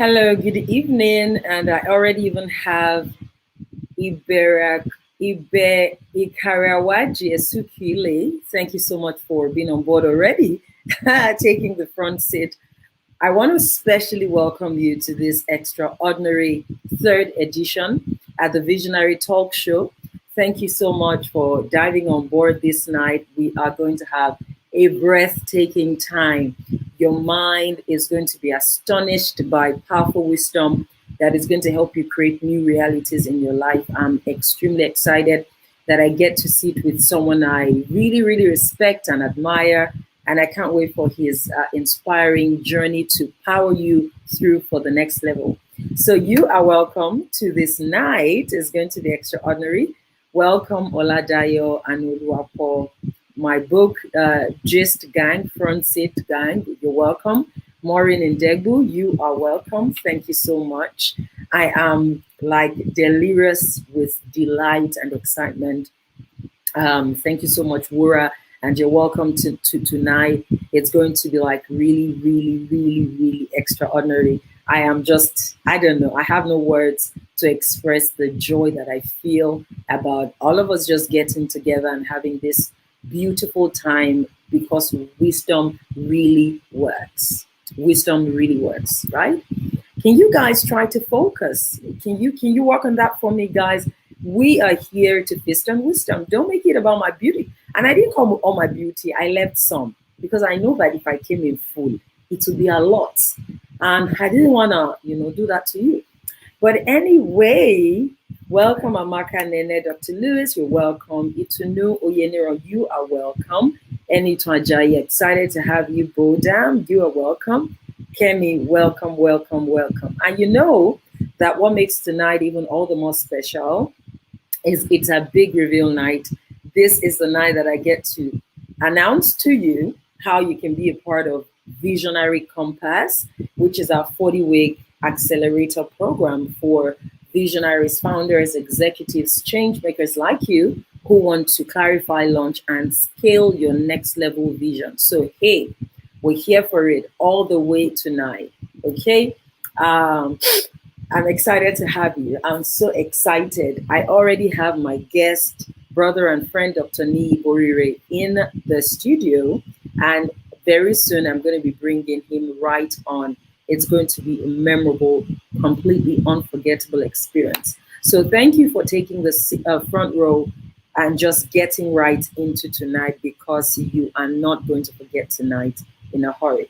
Hello, good evening. And I already even have Ikarawaji Esukile. Thank you so much for being on board already, taking the front seat. I want to specially welcome you to this extraordinary third edition at the Visionary Talk Show. Thank you so much for diving on board this night. We are going to have a breathtaking time. Your mind is going to be astonished by powerful wisdom that is going to help you create new realities in your life. I'm extremely excited that I get to sit with someone I really, really respect and admire. And I can't wait for his inspiring journey to power you through for the next level. So you are welcome to this night. It's going to be extraordinary. Welcome, Oladayo and Oluwapo. My book, Gist Gang, Front Seat Gang, you're welcome. Maureen and Degbu, you are welcome. Thank you so much. I am like delirious with delight and excitement. Thank you so much, Wura, and you're welcome to tonight. It's going to be like really, really, really, really extraordinary. I am just, I don't know, I have no words to express the joy that I feel about all of us just getting together and having this beautiful time, because wisdom really works. Wisdom really works, right? Can you guys try to focus? Can you work on that for me, guys? We are here to feast on wisdom. Don't make it about my beauty. And I didn't come with all my beauty. I left some because I know that if I came in full, it would be a lot. And I didn't want to, do that to you. But anyway, welcome Amaka Nene, Dr. Lewis, you're welcome. Itunu Oyeniro, you are welcome. Enitwajayi, excited to have you. Bodam, you are welcome. Kemi, welcome, welcome, welcome. And you know that what makes tonight even all the more special is it's a big reveal night. This is the night that I get to announce to you how you can be a part of Visionary Compass, which is our 40-week accelerator program for visionaries, founders, executives, change makers like you who want to clarify, launch, and scale your next level vision. So, hey, we're here for it all the way tonight, okay? I'm excited to have you. I'm so excited. I already have my guest, brother and friend, Dr. Niyi Borire, in the studio, and very soon I'm going to be bringing him right on. It's going to be a memorable, completely unforgettable experience. So thank you for taking the front row and just getting right into tonight, because you are not going to forget tonight in a hurry.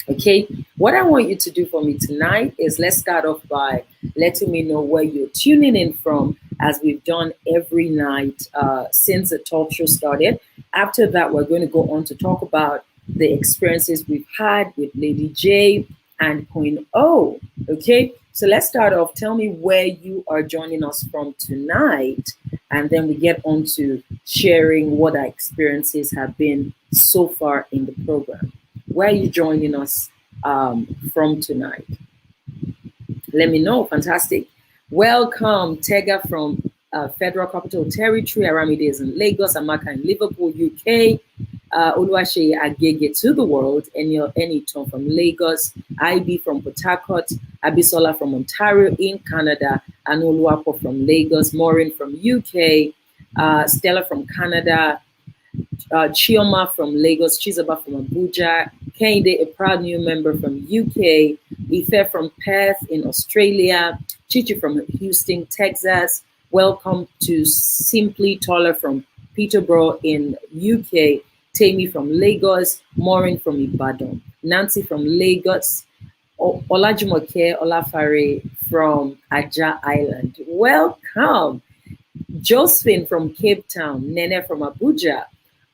Okay, what I want you to do for me tonight is let's start off by letting me know where you're tuning in from, as we've done every night since the talk show started. After that, we're going to go on to talk about the experiences we've had with Lady J and Queen O. Okay, so let's start off. Tell me where you are joining us from tonight, and then we get on to sharing what our experiences have been so far in the program. Where are you joining us from tonight? Let me know. Fantastic. Welcome, Tega from Federal Capital Territory. Aramide is in Lagos. Amaka in Liverpool, UK. Oluwaseyi Agege to the world. Eniton from Lagos. IB from Port Harcourt. Abisola from Ontario in Canada. And Oluwapo from Lagos. Maureen from UK. Stella from Canada. Chioma from Lagos, Chizaba from Abuja, Kende, a proud new member from UK, Ife from Perth in Australia, Chichi from Houston, Texas. Welcome to Simply Taller from Peterborough in UK, Tammy from Lagos, Maureen from Ibadan, Nancy from Lagos, Olajumoke Olafare from Aja Island. Welcome. Josephine from Cape Town, Nene from Abuja,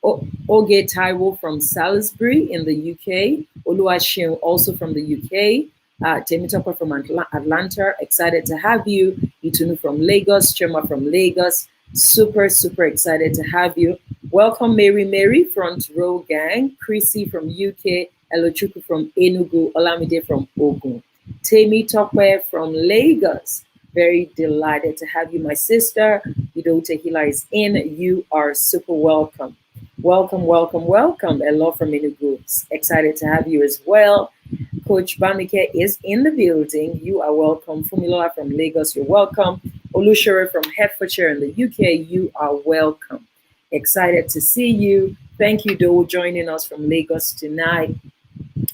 Oge Taiwo from Salisbury in the UK, Oluwaseun also from the UK, Temitope from Atlanta, excited to have you, Itunu from Lagos, Chema from Lagos, super, super excited to have you. Welcome Mary, front row gang, Chrissy from UK, Elochuku from Enugu, Olamide from Ogun, Temi Tope from Lagos. Very delighted to have you, my sister. Idote Hila is in. You are super welcome. Welcome, welcome, welcome. Elo from Enugu. Excited to have you as well. Coach Bamike is in the building. You are welcome. Fumilola from Lagos, you're welcome. Olushere from Hertfordshire in the UK, you are welcome. Excited to see you. Thank you, Doe, joining us from Lagos tonight.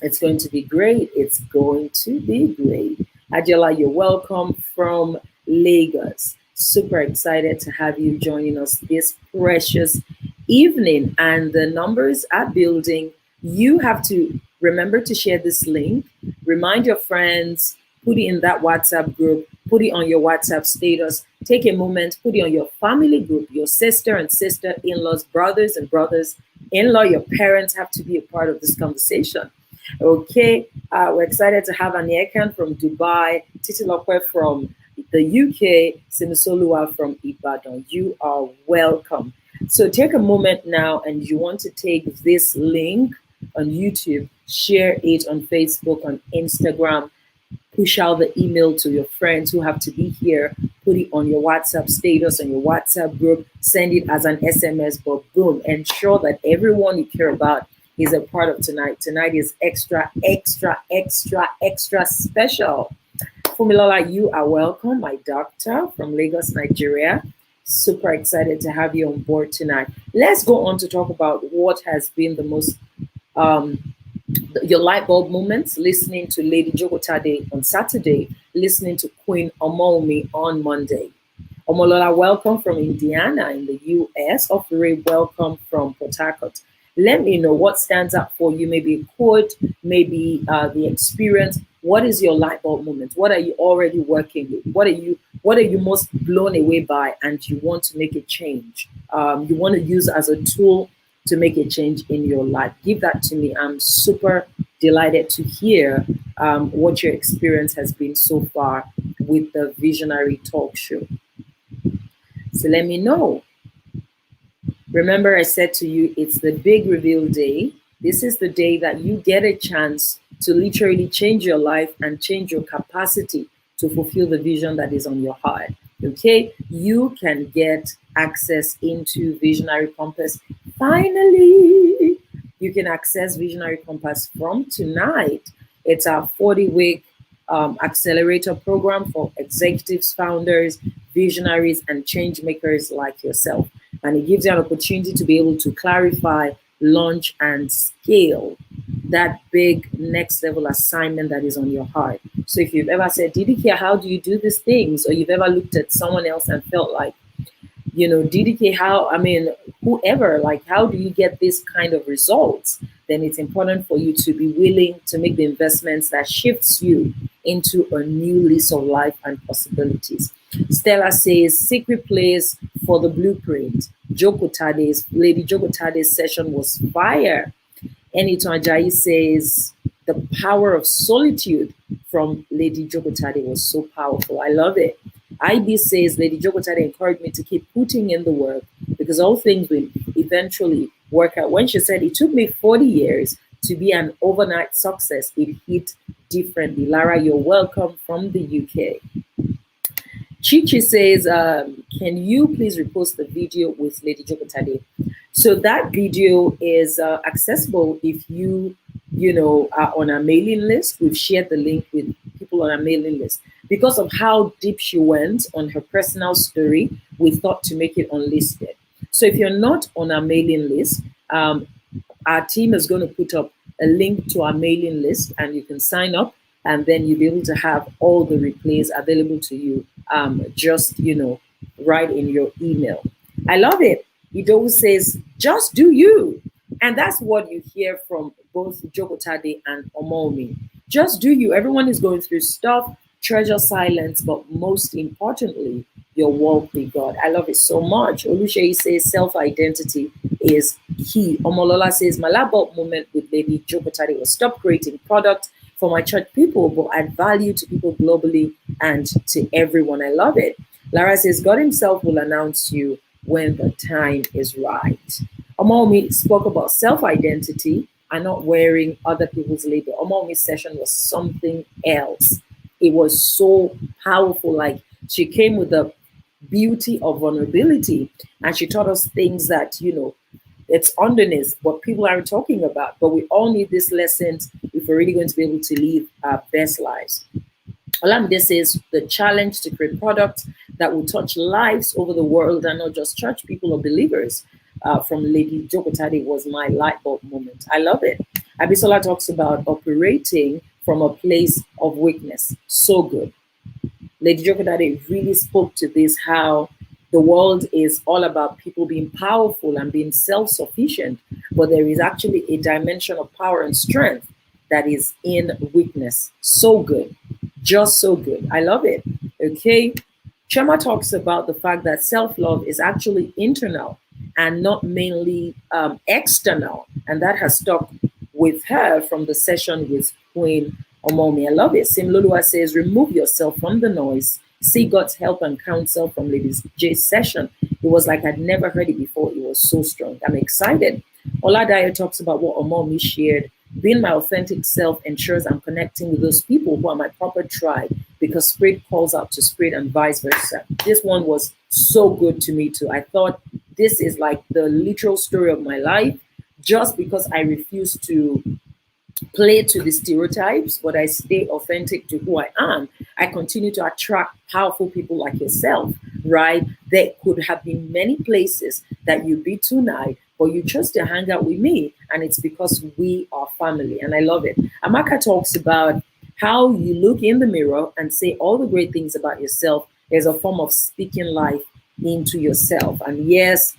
It's going to be great. It's going to be great. Adela, you're welcome from Lagos. Super excited to have you joining us this precious evening. And the numbers are building. You have to remember to share this link. Remind your friends. Put it in that WhatsApp group. Put it on your WhatsApp status. Take a moment. Put it on your family group. Your sister and sister-in-laws, brothers and brothers-in-law, your parents have to be a part of this conversation. Okay, we're excited to have Anyekan from Dubai, Titilope from the UK, Simisolua from Ibadan. You are welcome. So take a moment now, and you want to take this link on YouTube, share it on Facebook, on Instagram, push out the email to your friends who have to be here, put it on your WhatsApp status, on your WhatsApp group, send it as an SMS, but boom, ensure that everyone you care about is a part of tonight. Tonight is extra, extra, extra, extra special. Fumilola, you are welcome, my doctor from Lagos, Nigeria. Super excited to have you on board tonight. Let's go on to talk about what has been the most, your light bulb moments, listening to Lady Jogotade on Saturday, listening to Queen Omomi on Monday. Omolola, welcome from Indiana in the US. Ofure, welcome from Port Harcourt. Let me know what stands out for you, maybe a quote, maybe the experience. What is your light bulb moment? What are you already working with? What are you most blown away by, and you want to make a change? You want to use as a tool to make a change in your life. Give that to me. I'm super delighted to hear what your experience has been so far with the Visionary Talk Show. So let me know. Remember, I said to you, it's the big reveal day. This is the day that you get a chance to literally change your life and change your capacity to fulfill the vision that is on your heart. Okay? You can get access into Visionary Compass. Finally, you can access Visionary Compass from tonight. It's our 40-week accelerator program for executives, founders, visionaries, and change makers like yourself. And it gives you an opportunity to be able to clarify, launch, and scale that big next level assignment that is on your heart. So if you've ever said, DDK, how do you do these things? Or you've ever looked at someone else and felt like, you know, DDK, whoever, like, how do you get this kind of results? Then it's important for you to be willing to make the investments that shifts you into a new lease of life and possibilities. Stella says, secret place for the blueprint. Lady Jogotade's session was fire. Enito Ajayi says, the power of solitude from Lady Jogotade was so powerful. I love it. IB says, Lady Jogotade encouraged me to keep putting in the work because all things will eventually work out. When she said, it took me 40 years to be an overnight success, it hit differently. Lara, you're welcome from the UK. Chichi says, can you please repost the video with Lady Jogotade? So that video is accessible if you are on our mailing list. We've shared the link with people on our mailing list. Because of how deep she went on her personal story, we thought to make it unlisted. So if you're not on our mailing list, our team is going to put up a link to our mailing list, and you can sign up, and then you'll be able to have all the replays available to you right in your email. I love it. Idowu says, just do you. And that's what you hear from both Jogotade and Omomi. Just do you. Everyone is going through stuff, treasure silence, but most importantly, your walk with God. I love it so much. Oluseyi says self-identity is key. Omolola says my light bulb moment with Lady Jogotade was stop creating product for my church people, but add value to people globally and to everyone. I love it. Lara says God himself will announce you when the time is right. Omomi spoke about self-identity and not wearing other people's label. Omomi's session was something else. It was so powerful. Like, she came with the beauty of vulnerability, and she taught us things that, It's underneath what people aren't talking about. But we all need these lessons if we're really going to be able to live our best lives. Olamide says the challenge to create products that will touch lives over the world and not just church people or believers. From Lady Jokotade was my light bulb moment. I love it. Abisola talks about operating from a place of weakness. So good. Lady Jokotade really spoke to this, how the world is all about people being powerful and being self-sufficient, but there is actually a dimension of power and strength that is in weakness. So good. Just so good. I love it. Okay. Chema talks about the fact that self-love is actually internal and not mainly external. And that has stuck with her from the session with Queen Omomi. I love it. Simlulua says, remove yourself from the noise. Seek God's help and counsel from Lady J's session. It was like I'd never heard it before. It was so strong. I'm excited. Oladayo talks about what Omomi shared. Being my authentic self ensures I'm connecting with those people who are my proper tribe, because spirit calls out to spirit and vice versa. This one was so good to me too. I thought this is like the literal story of my life, just because I refuse to play to the stereotypes, but I stay authentic to who I am. I continue to attract powerful people like yourself, right? There could have been many places that you'd be tonight, but you chose to hang out with me, and it's because we are family, and I love it. Amaka talks about how you look in the mirror and say all the great things about yourself is a form of speaking life into yourself. And yes,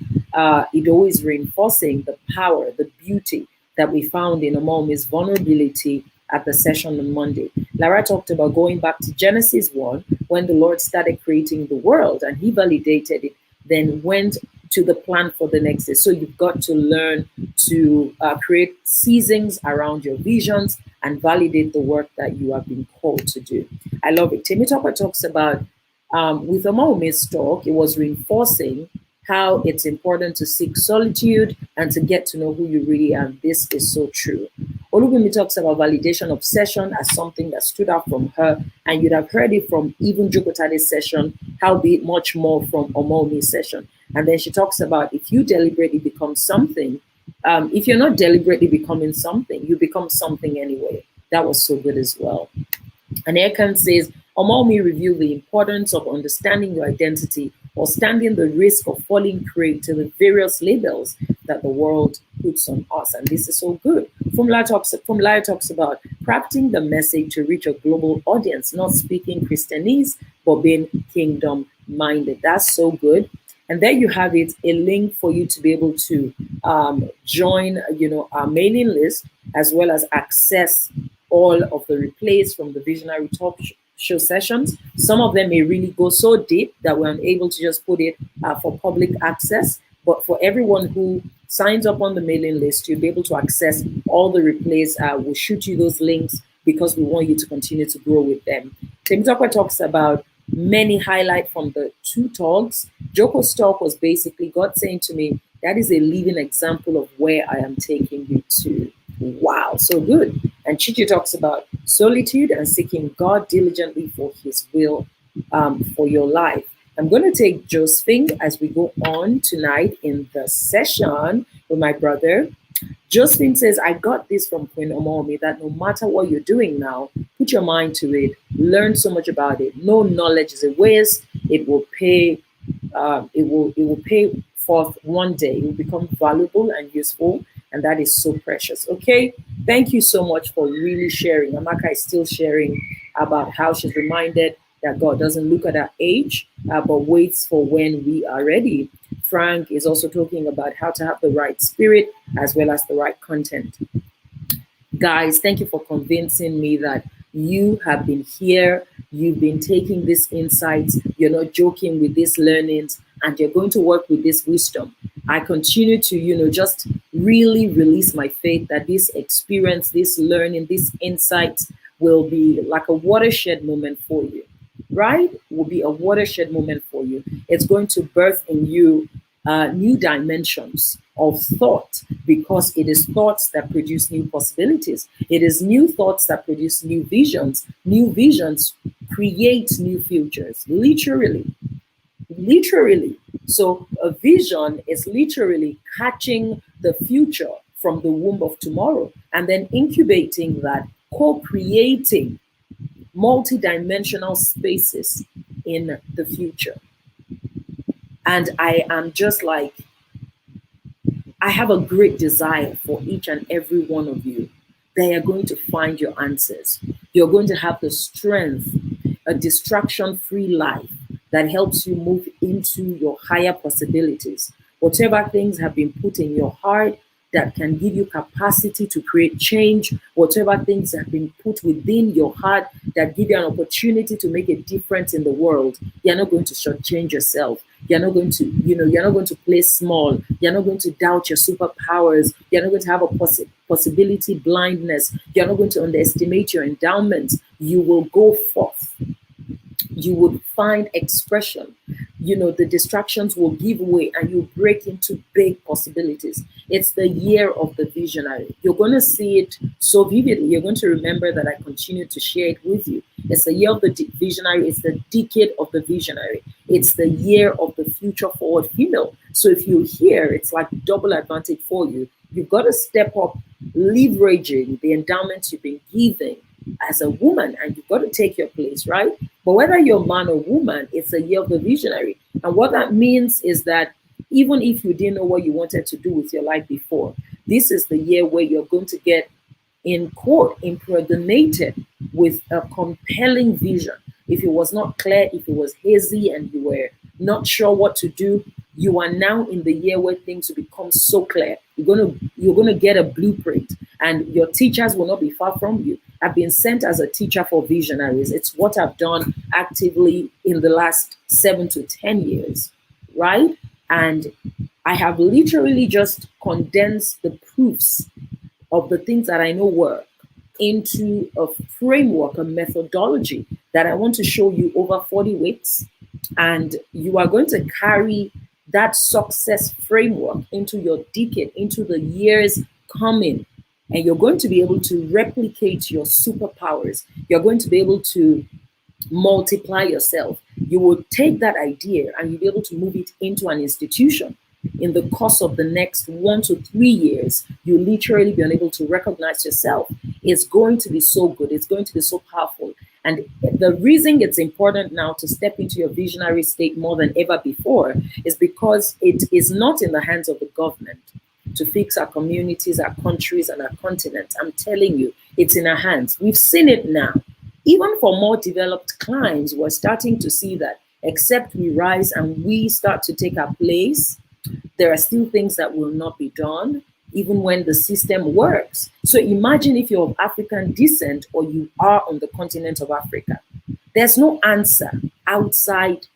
it always reinforcing the power, the beauty that we found in Omomi's vulnerability at the session on Monday. Lara talked about going back to Genesis 1, when the Lord started creating the world and he validated it, then went to the plan for the next day. So you've got to learn to create seasons around your visions and validate the work that you have been called to do. I love it. Temitope talks about, with Omomi's talk, it was reinforcing how it's important to seek solitude and to get to know who you really are. This is so true. Olubimi talks about validation obsession as something that stood out from her, and you'd have heard it from even Jokotade's session, howbeit much more from Omomi's session. And then she talks about if you deliberately become something, if you're not deliberately becoming something, you become something anyway. That was so good as well. And Erkan says, Omomi revealed the importance of understanding your identity or standing the risk of falling prey to the various labels that the world puts on us. And this is so good. Fumla talks about crafting the message to reach a global audience, not speaking Christianese, but being kingdom-minded. That's so good. And there you have it, a link for you to be able to join, our mailing list, as well as access all of the replays from the Visionary Talk Show sessions. Some of them may really go so deep that we're unable to just put it for public access. But for everyone who signs up on the mailing list, you'll be able to access all the replays. We'll shoot you those links because we want you to continue to grow with them. Temitope talks about many highlight from the two talks. Joko's talk was basically God saying to me, that is a living example of where I am taking you to. Wow, so good. And Chichi talks about solitude and seeking God diligently for his will for your life. I'm going to take Josephine as we go on tonight in the session with my brother. Josephine says, I got this from Queen Omomi, that no matter what you're doing now, put your mind to it, learn so much about it. No knowledge is a waste. It will pay, it will pay forth one day. It will become valuable and useful, and that is so precious. Okay, thank you so much for really sharing. Amaka is still sharing about how she's reminded that God doesn't look at our age, but waits for when we are ready. Frank is also talking about how to have the right spirit as well as the right content. Guys, thank you for convincing me that you have been here, you've been taking these insights, you're not joking with these learnings, and you're going to work with this wisdom. I continue to, just really release my faith that this experience, this learning, these insights will be like a watershed moment for you, right? Will be a watershed moment for you. It's going to birth in you new dimensions of thought, because it is thoughts that produce new possibilities. It is new thoughts that produce new visions. New visions create new futures, literally. So a vision is literally catching the future from the womb of tomorrow and then incubating that, co-creating multidimensional spaces in the future. And I am just like, I have a great desire for each and every one of you. They are going to find your answers. You're going to have the strength, a distraction-free life that helps you move into your higher possibilities. Whatever things have been put in your heart that can give you capacity to create change, whatever things have been put within your heart that give you an opportunity to make a difference in the world, you're not going to shortchange yourself. You're not going to, you're not going to play small. You're not going to doubt your superpowers. You're not going to have a possibility blindness. You're not going to underestimate your endowments. You will go forth. You would find expression. The distractions will give way and you break into big possibilities. It's the year of the visionary. You're going to see it so vividly. You're going to remember that I continue to share it with you. It's the year of the visionary. It's the decade of the visionary. It's the year of the future forward female. So if you're here, it's like double advantage for you. You've got to step up, leveraging the endowments you've been given as a woman, and you've got to take your place, right? But whether you're man or woman, it's a year of the visionary. And what that means is that even if you didn't know what you wanted to do with your life before, this is the year where you're going to get, in quote, impregnated with a compelling vision. If it was not clear, if it was hazy and you were not sure what to do, you are now in the year where things will become so clear. You're gonna get a blueprint, and your teachers will not be far from you. I've been sent as a teacher for visionaries. It's what I've done actively in the last 7 to 10 years, right? And I have literally just condensed the proofs of the things that I know work into a framework, a methodology that I want to show you over 40 weeks. And you are going to carry that success framework into your decade, into the years coming. And you're going to be able to replicate your superpowers. You're going to be able to multiply yourself. You will take that idea and you'll be able to move it into an institution. In the course of the next 1 to 3 years, you'll literally be unable to recognize yourself. It's going to be so good. It's going to be so powerful. And the reason it's important now to step into your visionary state more than ever before is because it is not in the hands of the government to fix our communities, our countries, and our continents. I'm telling you, it's in our hands. We've seen it now. Even for more developed climes, we're starting to see that except we rise and we start to take our place, there are still things that will not be done, even when the system works. So imagine if you're of African descent or you are on the continent of Africa. There's no answer outside,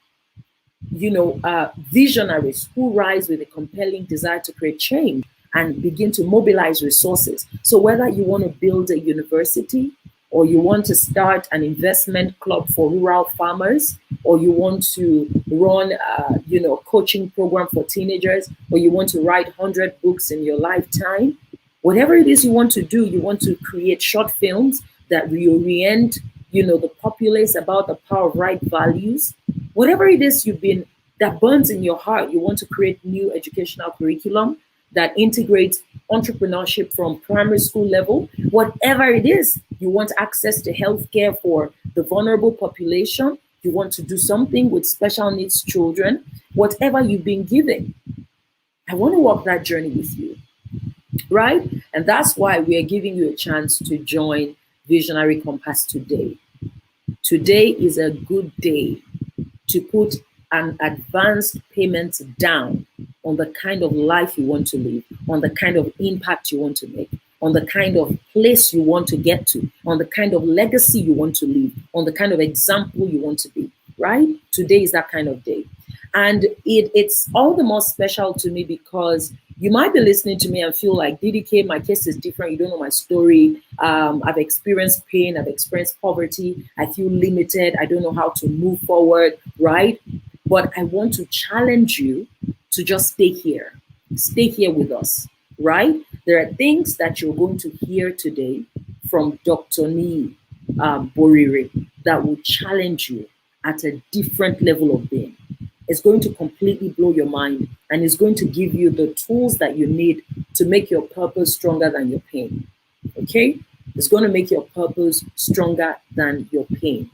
visionaries who rise with a compelling desire to create change and begin to mobilize resources. So whether you want to build a university, or you want to start an investment club for rural farmers, or you want to run a coaching program for teenagers, or you want to write 100 books in your lifetime, whatever it is you want to do, you want to create short films that reorient, the populace about the power of right values, whatever it is that burns in your heart, you want to create new educational curriculum that integrates entrepreneurship from primary school level, whatever it is, you want access to healthcare for the vulnerable population, you want to do something with special needs children, whatever you've been given, I want to walk that journey with you, right? And that's why we are giving you a chance to join Visionary Compass today. Today is a good day to put an advanced payment down on the kind of life you want to live, on the kind of impact you want to make, on the kind of place you want to get to, on the kind of legacy you want to leave, on the kind of example you want to be, right? Today is that kind of day. And it's all the more special to me because you might be listening to me and feel like, DDK, my case is different. You don't know my story. I've experienced pain. I've experienced poverty. I feel limited. I don't know how to move forward, right? But I want to challenge you to just stay here. Stay here with us, right? There are things that you're going to hear today from Dr. Niyi Borire that will challenge you at a different level of being. is going to completely blow your mind, and is going to give you the tools that you need to make your purpose stronger than your pain. Okay? It's going to make your purpose stronger than your pain.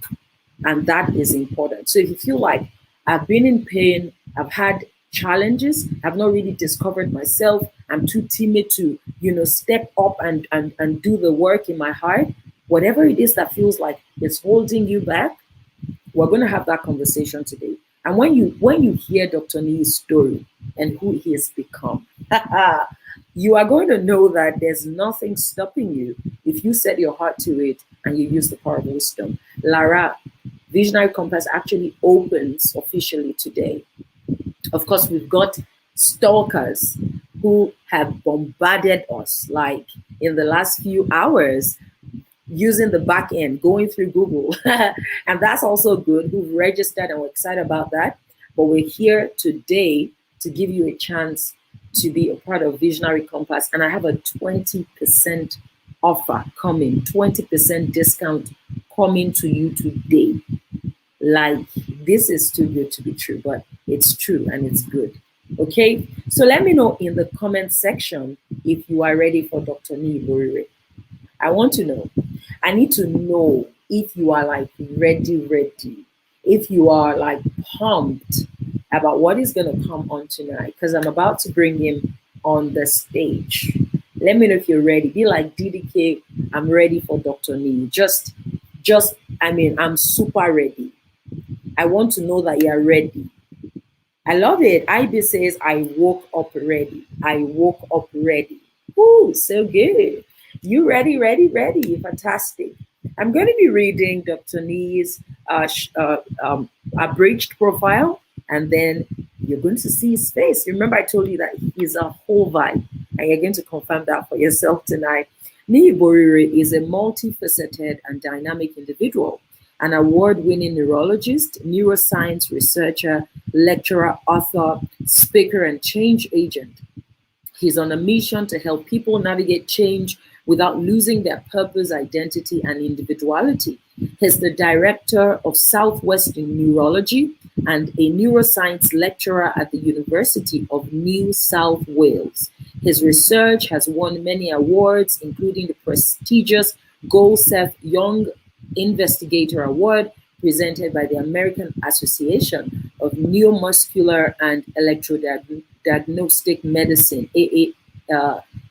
And that is important. So if you feel like I've been in pain, I've had challenges, I've not really discovered myself, I'm too timid to, step up and do the work in my heart, whatever it is that feels like it's holding you back, we're going to have that conversation today. And when you hear Dr. Niyi's story and who he has become, you are going to know that there's nothing stopping you if you set your heart to it and you use the power of wisdom. Lara, Visionary Compass actually opens officially today. Of course, we've got stalkers who have bombarded us like in the last few hours using the back end, going through Google. And that's also good, who've registered, and we're excited about that. But we're here today to give you a chance to be a part of Visionary Compass. And I have a 20% offer coming, 20% discount coming to you today. Like, this is too good to be true, but it's true and it's good. Okay, so let me know in the comment section if you are ready for Dr. Niyi Borire. I want to know. I need to know if you are like ready, if you are like pumped about what is going to come on tonight, because I'm about to bring him on the stage. Let me know if you're ready. Be like, DDK, I'm ready for Dr. Niyi. I'm super ready. I want to know that you're ready. I love it. IB says, I woke up ready. I woke up ready. Ooh, so good. You ready? Fantastic. I'm going to be reading Dr. Niyi's abridged profile, and then you're going to see his face. Remember, I told you that he's a whole vibe, and you're going to confirm that for yourself tonight. Niyi Borire is a multifaceted and dynamic individual, an award-winning neurologist, neuroscience researcher, lecturer, author, speaker, and change agent. He's on a mission to help people navigate change without losing their purpose, identity, and individuality. He's the director of Southwestern Neurology and a neuroscience lecturer at the University of New South Wales. His research has won many awards, including the prestigious Goldseth Young Investigator Award, presented by the American Association of Neuromuscular and Electrodiagnostic Medicine,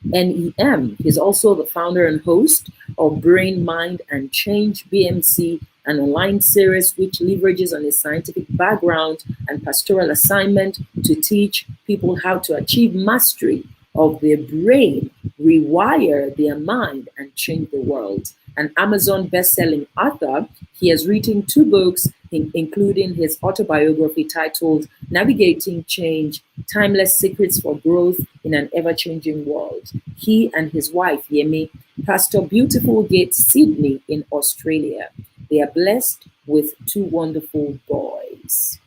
NEM. He's also the founder and host of Brain, Mind, and Change, BMC, an online series which leverages on his scientific background and pastoral assignment to teach people how to achieve mastery of their brain, rewire their mind, and change the world. An Amazon best-selling author, he has written 2 books, including his autobiography titled Navigating Change, Timeless Secrets for Growth in an Ever-Changing World. He and his wife, Yemi, pastor beautiful Gate, Sydney in Australia. They are blessed with 2 wonderful boys.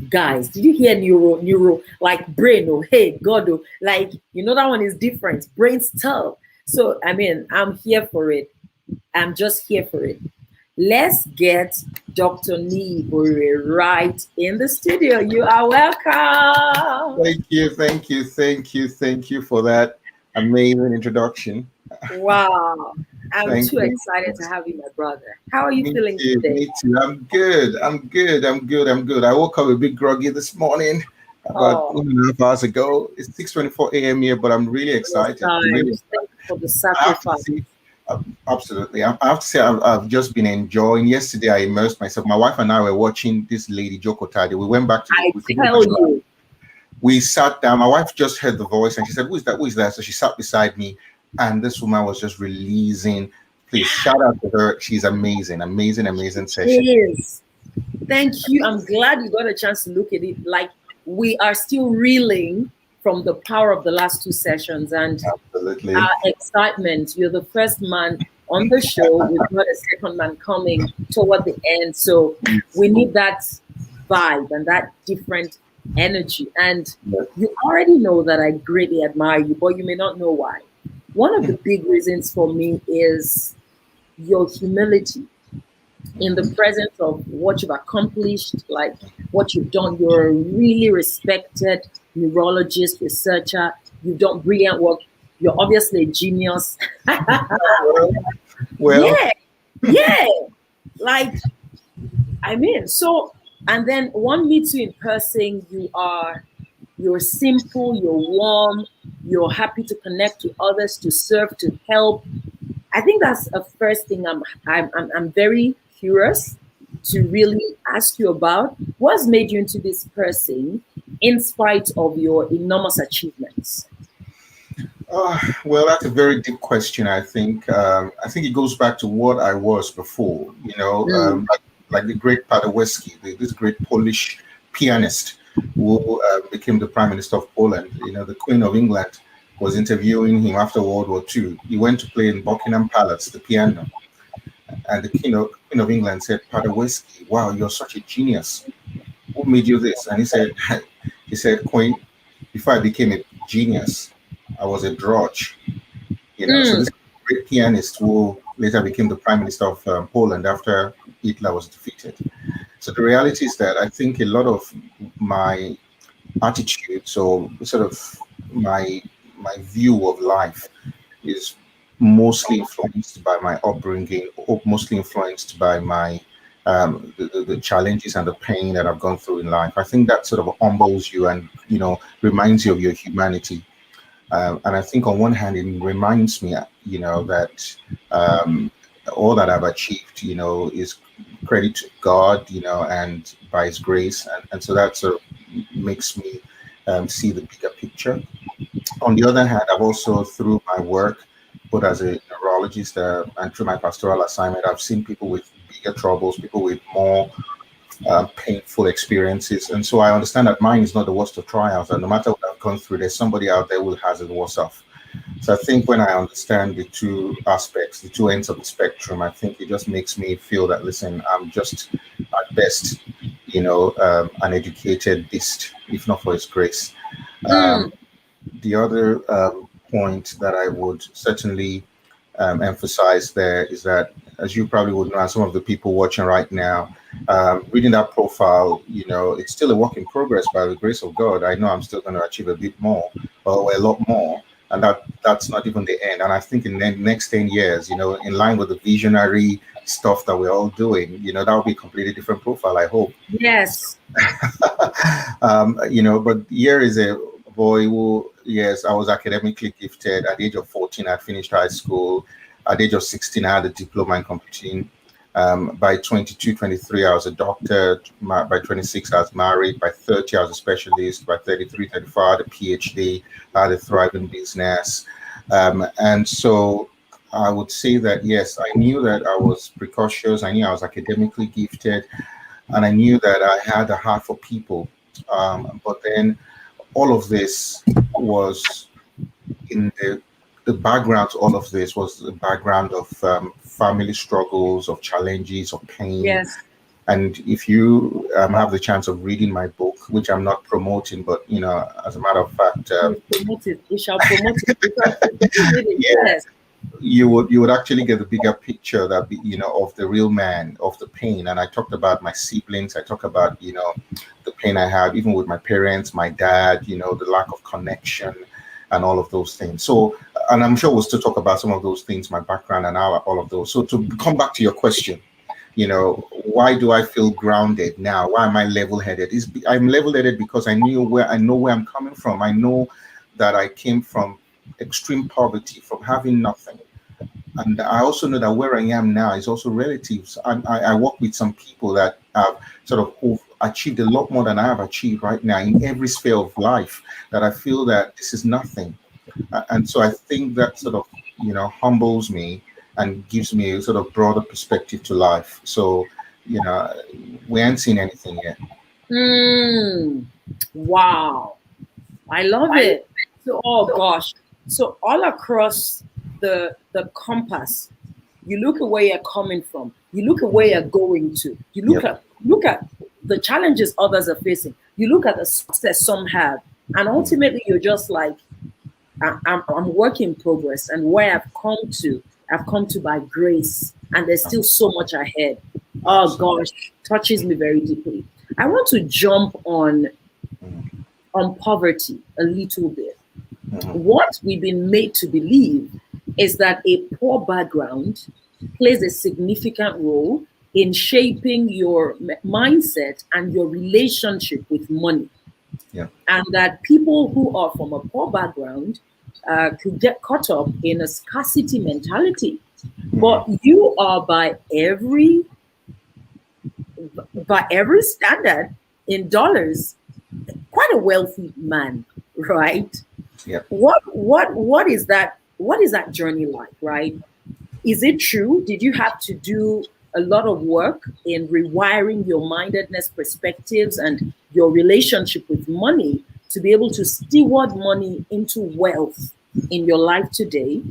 Guys, did you hear neuro, like brain, oh, hey, God, oh, like, that one is different. Brain's tough. So, I'm here for it. I'm just here for it. Let's get Dr. Niyi Borire right in the studio. You are welcome. Thank you for that amazing introduction. Wow. I'm too excited to have you, my brother. How are you feeling today? Me too. I'm good. I woke up a bit groggy this morning, about 1.5 hours ago. It's 6:24 a.m. here, but I'm really excited. Thank you for the sacrifice. Absolutely. I have to say, I've just been enjoying. Yesterday, I immersed myself. My wife and I were watching this lady, Joko Tade. We went back to we sat down. My wife just heard the voice and she said, Who is that? So she sat beside me, and this woman was just releasing. Please shout out to her. She's amazing session. She is. Thank you. I'm glad you got a chance to look at it. Like, we are still reeling from the power of the last 2 sessions, and absolutely our excitement. You're the first man on the show. We've got a second man coming toward the end. So we need that vibe and that different energy. And you already know that I greatly admire you, but you may not know why. One of the big reasons for me is your humility. in the presence of what you've accomplished, like what you've done. You're a really respected neurologist, researcher. You've done brilliant work. You're obviously a genius. Well, yeah, yeah. Like, I mean, so, and then one meets you in person, you're simple, you're warm, you're happy to connect to others, to serve, to help. I think that's a first thing I'm very curious to really ask you about. What's made you into this person in spite of your enormous achievements? well, that's a very deep question. I think it goes back to what I was before. Like the great Paderewski, this great Polish pianist who became the Prime Minister of Poland. The Queen of England was interviewing him after World War II. He went to play in Buckingham Palace, the piano, and the Queen of England said, "Paderewski, wow, you're such a genius. Who made you this?" And he said, "Queen, before I became a genius, I was a drudge." So this great pianist who later became the Prime Minister of Poland after Hitler was defeated. So the reality is that I think a lot of my attitude, so sort of my view of life, is mostly influenced by my upbringing, or mostly influenced by my the challenges and the pain that I've gone through in life. I think that sort of humbles you and reminds you of your humanity. And I think on one hand, it reminds me, that all that I've achieved, is credit to God, and by His grace, and so that sort of makes me see the bigger picture. On the other hand, I've also, through my work, both as a neurologist and through my pastoral assignment, I've seen people with bigger troubles, people with more painful experiences. And so I understand that mine is not the worst of trials. And no matter what I've gone through, there's somebody out there who has it worse off. So I think when I understand the two aspects, the two ends of the spectrum, I think it just makes me feel that, listen, I'm just at best, an educated beast, if not for His grace. The other point that I would certainly emphasize there is that, as you probably would know, and some of the people watching right now, reading that profile, it's still a work in progress by the grace of God. I know I'm still going to achieve a bit more, or a lot more, and that's not even the end. And I think in the next 10 years, in line with the visionary stuff that we're all doing, that will be a completely different profile, I hope. Yes. But here is a boy who, yes, I was academically gifted. At the age of 14, I finished high school. At the age of 16, I had a diploma in computing. By 22, 23, I was a doctor. By 26, I was married. By 30, I was a specialist. By 33, 34, I had a PhD. I had a thriving business. And so I would say that, yes, I knew that I was precocious. I knew I was academically gifted. And I knew that I had a heart for people. But then all of this was in the background to all of this was the background of family struggles, of challenges, of pain. Yes. And if you have the chance of reading my book, which I'm not promoting, but as a matter of fact, we shall promote it. Yes. You would actually get the bigger picture that of the real man, of the pain. And I talked about my siblings. I talk about the pain I had even with my parents, my dad, the lack of connection and all of those things. So, and I'm sure we'll still talk about some of those things, my background and all of those. So to come back to your question, why do I feel grounded now? Why am I level-headed? I'm level-headed because I know where I'm coming from. I know that I came from extreme poverty, from having nothing. And I also know that where I am now is also relative. So I work with some people that have sort of achieved a lot more than I have achieved right now in every sphere of life, that I feel that this is nothing. And so I think that sort of, humbles me and gives me a sort of broader perspective to life. So, we ain't seen anything yet. Wow. I love it. So, oh gosh. So all across the compass, you look at where you're coming from, you look at where you're going to, you look at the challenges others are facing, you look at the success some have, and ultimately you're just like, I'm work in progress, and where I've come to by grace, and there's still so much ahead. Oh gosh, touches me very deeply. I want to jump on poverty a little bit. What we've been made to believe is that a poor background plays a significant role in shaping your mindset and your relationship with money. Yeah. And that people who are from a poor background could get caught up in a scarcity mentality. But you are by every standard in dollars, quite a wealthy man, right? Yeah. What is that? What is that journey like, right? Is it true? Did you have to do a lot of work in rewiring your mindedness perspectives and your relationship with money to be able to steward money into wealth in your life today?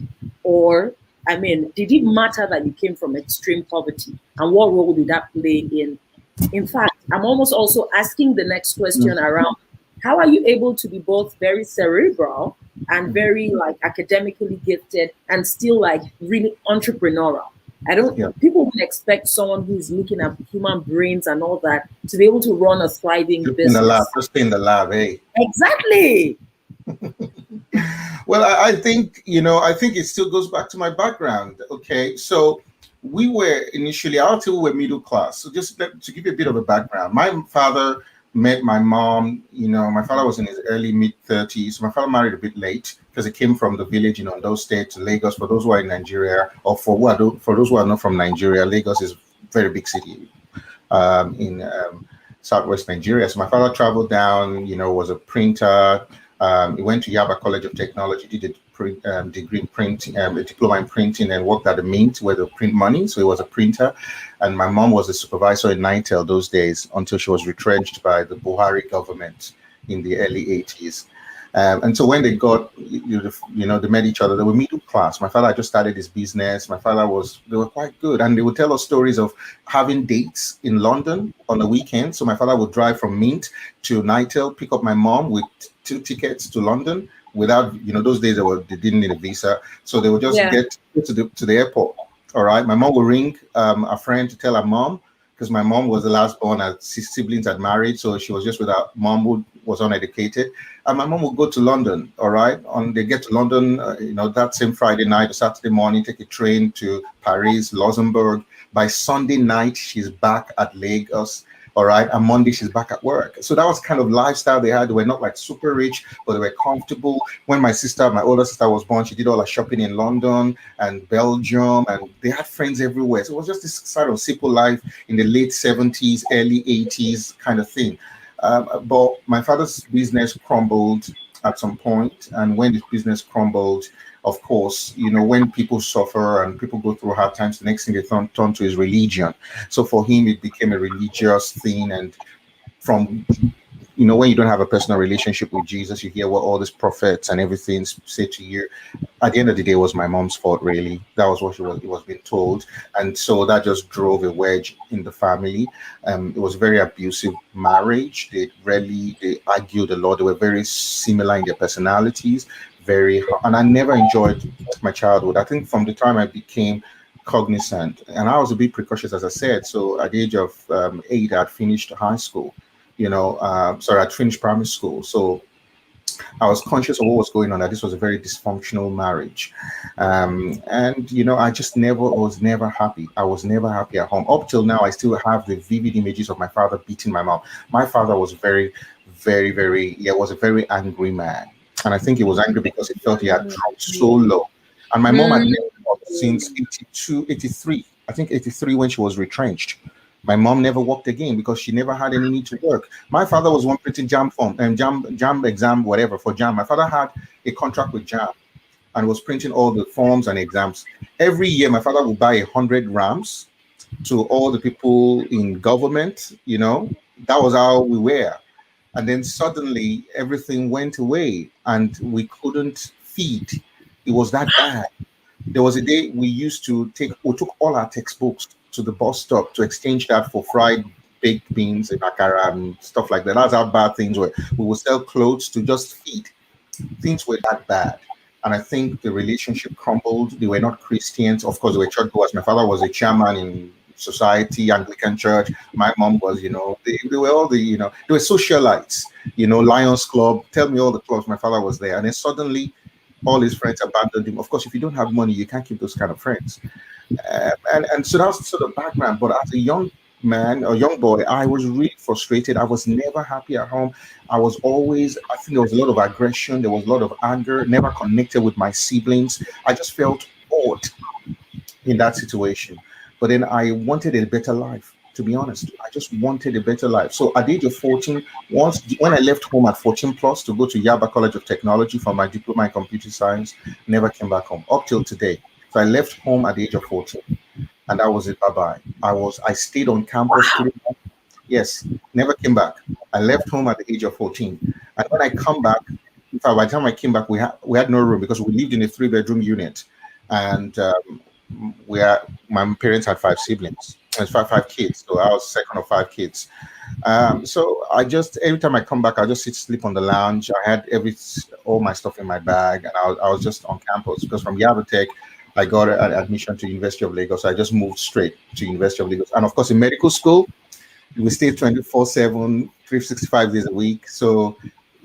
Or, I mean, did it matter that you came from extreme poverty? And what role did that play in fact, I'm almost also asking the next question around how are you able to be both very cerebral and very like academically gifted and still like really entrepreneurial? I don't, Yeah. people would expect someone who's looking at human brains and all that to be able to run a thriving Just in the lab, business. just in the lab, hey. Exactly. Well, I think, I think it still goes back to my background. Okay. So we were initially, I'll tell we were middle class. So just to give you a bit of a background, my father met my mom. My father was in his early mid 30s. My father married a bit late because he came from the village in Ondo State to Lagos. For those who are in Nigeria, or for those who are not from Nigeria, Lagos is a very big city in southwest Nigeria. So my father traveled down, was a printer. He went to Yaba College of Technology, did a degree in printing, a diploma in printing, and worked at the Mint where they print money. So he was a printer. And my mom was a supervisor in Nitel those days until she was retrenched by the Buhari government in the early 80s. And so when they got, they met each other, they were middle class. My father just started his business. They were quite good. And they would tell us stories of having dates in London on the weekend. So my father would drive from Mint to Nitel, pick up my mom with 2 tickets to London without, those days they didn't need a visa. So they would just get to the airport. All right. My mom would ring a friend to tell her mom, because my mom was the last born, her siblings had married, so she was just with her mom who was uneducated. And my mom would go to London, all right? They get to London, that same Friday night or Saturday morning, take a train to Paris, Luxembourg. By Sunday night, she's back at Lagos, all right? And Monday, she's back at work. So that was kind of lifestyle they had. They were not like super rich, but they were comfortable. When my older sister was born, she did all her shopping in London and Belgium, and they had friends everywhere. So it was just this sort of simple life in the late 70s, early 80s kind of thing. But my father's business crumbled at some point, and when his business crumbled, of course, when people suffer and people go through hard times, the next thing they turn to is religion. So for him, it became a religious thing, and from when you don't have a personal relationship with Jesus, you hear what all these prophets and everything say to you. At the end of the day, it was my mom's fault, really. That was what it was being told. And so that just drove a wedge in the family. It was a very abusive marriage. They argued a lot. They were very similar in their personalities, and I never enjoyed my childhood. I think from the time I became cognizant, and I was a bit precocious, as I said. So at the age of 8, I'd finished high school. I'd finished primary school. So I was conscious of what was going on, that this was a very dysfunctional marriage. And, I was never happy. I was never happy at home. Up till now, I still have the vivid images of my father beating my mom. My father was very, very, was a very angry man. And I think he was angry because he felt he had dropped so low. And my mom had never worked since 83, I think 83 when she was retrenched. My mom never worked again because she never had any need to work. My father was one printing JAM form and JAM exam, whatever for JAM. My father had a contract with JAM and was printing all the forms and exams. Every year, my father would buy 100 rams to all the people in government. That was how we were. And then suddenly everything went away and we couldn't feed. It was that bad. There was a day we took all our textbooks to the bus stop to exchange that for fried baked beans and akara and stuff like that. That's how bad things were. We would sell clothes to just feed. Things were that bad. And I think the relationship crumbled. They were not Christians. Of course, they were churchgoers. My father was a chairman in society, Anglican church. My mom was, they were all they were socialites, Lions Club. Tell me all the clubs. My father was there, and then suddenly all his friends abandoned him. Of course, if you don't have money, you can't keep those kind of friends. And so that's sort of background. But as a young man or young boy, I was really frustrated. I was never happy at home. I was always, I think there was a lot of aggression, there was a lot of anger, never connected with my siblings. I just felt odd in that situation. But then I wanted a better life, to be honest. I just wanted a better life. So at the age of 14, when I left home at 14 plus to go to Yaba College of Technology for my diploma in computer science, never came back home up till today. So I left home at the age of 14, and that was it. Bye-bye. I stayed on campus 3 months. Yes, never came back. I left home at the age of 14. And when I come back, in fact, by the time I came back, we had no room because we lived in a 3-bedroom unit. And my parents had 5 siblings. There's five kids. So I was second of 5 kids. So every time I come back, I just sleep on the lounge. I had all my stuff in my bag, and I was just on campus because from Yaba Tech, I got an admission to University of Lagos. So I just moved straight to University of Lagos. And of course, in medical school, we stayed 24/7, 365 days a week. So,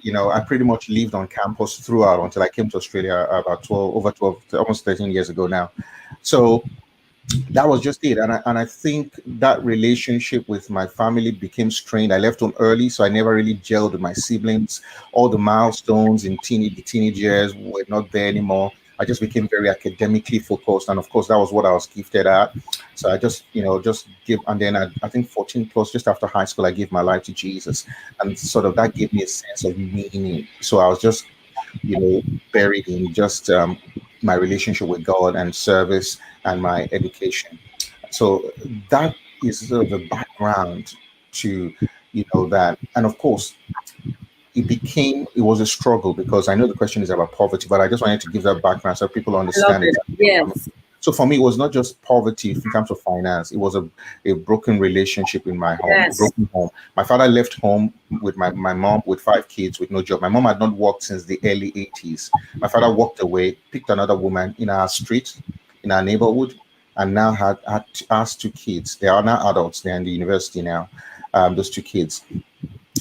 I pretty much lived on campus throughout until I came to Australia about over 12, almost 13 years ago now. So that was just it. And I think that relationship with my family became strained. I left home early, so I never really gelled with my siblings. All the milestones in the teenage years were not there anymore. I just became very academically focused. And of course, that was what I was gifted at. So I just give. And then I think 14 plus, just after high school, I gave my life to Jesus. And sort of that gave me a sense of meaning. So I was just, buried in just my relationship with God and service and my education. So that is sort of the background to, that. And of course, it was a struggle because I know the question is about poverty, but I just wanted to give that background so people understand it. Yes. So for me, it was not just poverty in terms of finance. It was a broken relationship in my home, Yes. a broken home. My father left home with my mom with 5 kids with no job. My mom had not worked since the early 80s. My father walked away, picked another woman in our street, in our neighborhood, and now had us 2 kids. They are now adults. They're in the university now, those 2 kids.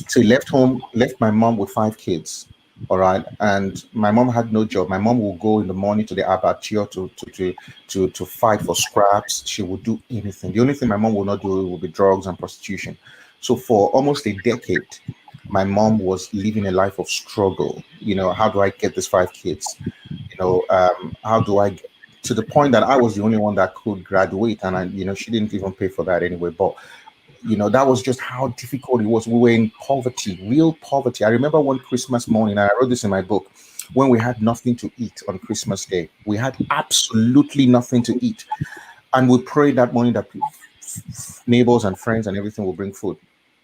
So he left home, left my mom with 5 kids. All right. And my mom had no job. My mom will go in the morning to the abattoir to fight for scraps. She would do anything. The only thing my mom will not do will be drugs and prostitution. So for almost a decade, my mom was living a life of struggle. How do I get these 5 kids? How do I get to the point that I was the only one that could graduate, and she didn't even pay for that anyway. But that was just how difficult it was. We were in poverty, real poverty. I remember one Christmas morning, and I wrote this in my book, when we had nothing to eat on Christmas Day. We had absolutely nothing to eat. And we prayed that morning that neighbors and friends and everything will bring food.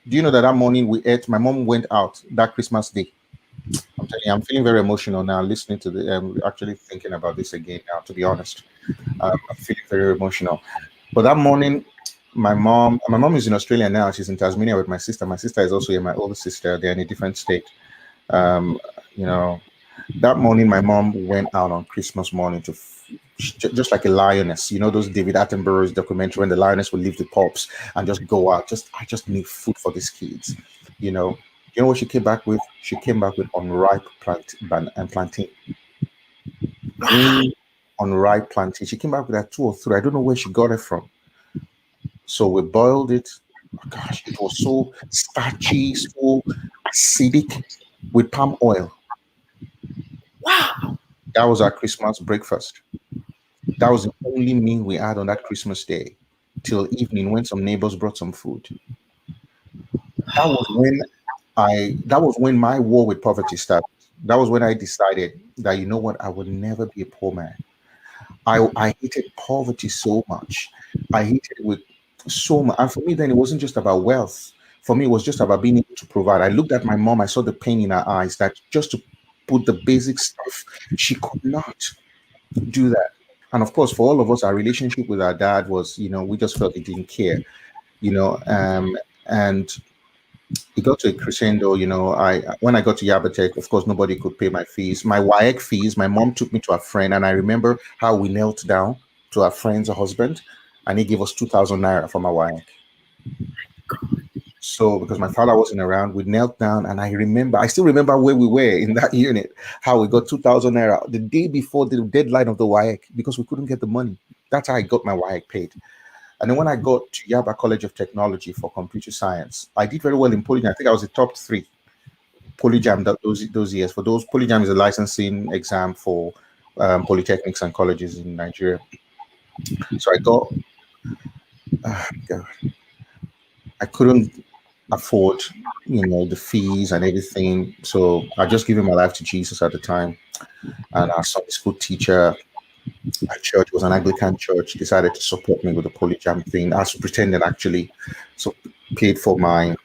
Do you know that morning we ate? My mom went out that Christmas Day. I'm telling you, I'm feeling very emotional now listening to actually thinking about this again now, to be honest. I'm feeling very emotional. But that morning, my mom is in Australia now. She's in Tasmania with my sister. My sister is also here, my older sister. They're in a different state. That morning, my mom went out on Christmas morning just like a lioness. Those David Attenborough's documentary when the lioness will leave the pups and just go out. I just need food for these kids. You know what she came back with? She came back with unripe plantain. Unripe plantain. She came back with that 2 or 3. I don't know where she got it from. So we boiled it. Oh gosh, it was so starchy, so acidic with palm oil. Wow. That was our Christmas breakfast. That was the only meal we had on that Christmas day till evening when some neighbors brought some food. That was when my war with poverty started. That was when I decided that, you know what, I would never be a poor man. I hated poverty so much. I hated it with so much. And for me, then it wasn't just about wealth. For me, it was just about being able to provide. I looked at my mom, I saw the pain in her eyes that just to put the basic stuff, she could not do that. And of course, for all of us, our relationship with our dad was, we just felt he didn't care, and it got to a crescendo. When I got to Yaba Tech, of course, nobody could pay my fees. My WAEC fees, my mom took me to a friend, and I remember how we knelt down to our friend's husband, and he gave us 2,000 naira from our WAEC. So because my father wasn't around, we knelt down, and I still remember where we were in that unit, how we got 2,000 naira the day before the deadline of the WAEC because we couldn't get the money. That's how I got my WAEC paid. And then when I got to Yaba College of Technology for computer science, I did very well in Polyjam. I think I was the top 3 Polyjam those years. For those, Polyjam is a licensing exam for polytechnics and colleges in Nigeria. So I got, God, I couldn't afford, the fees and everything. So I just given my life to Jesus at the time. And our Sunday school teacher at church, was an Anglican church, decided to support me with the Polyjam thing. I was pretending actually, so paid for my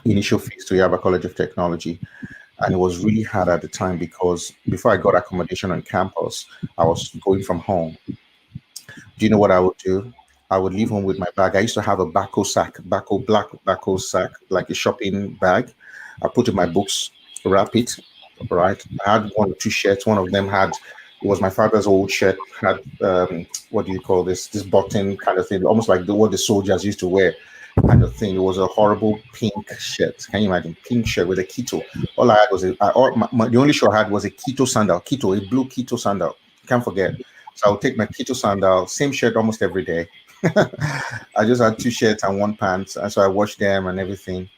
initial fees to Yaba College of Technology. And it was really hard at the time because before I got accommodation on campus, I was going from home. Do you know what I would do? I would leave home with my bag. I used to have a black Bako sack, like a shopping bag. I put in my books, wrap it, right? I had 1 or 2 shirts. One of them it was my father's old shirt, had, what do you call this button kind of thing, almost like what the soldiers used to wear kind of thing. It was a horrible pink shirt. Can you imagine? Pink shirt with a keto. All I had was the only shoe I had was a keto sandal, a blue keto sandal. Can't forget. So I would take my keto sandal, same shirt almost every day. I just had 2 shirts and 1 pants, and so I washed them and everything.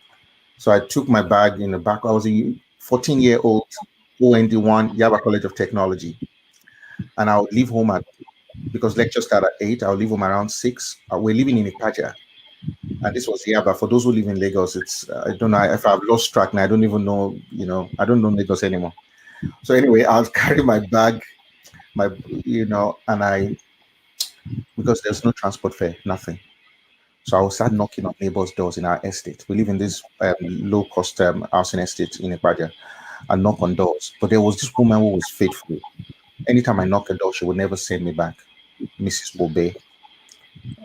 So I took my bag in the back. I was a 14-year-old OND1 Yaba College of Technology, and I would leave home because lectures start at 8. I would leave home around 6. We're living in Ipaja, and this was Yaba. For those who live in Lagos, it's I don't know if I've lost track now. I don't even know. I don't know Lagos anymore. So anyway, I'll carry my bag, and because there's no transport fare, nothing. So I will start knocking on neighbors' doors in our estate. We live in this low-cost housing estate in Ibadan, and knock on doors. But there was this woman who was faithful. Anytime I knock a door, she would never send me back. Mrs. Obe.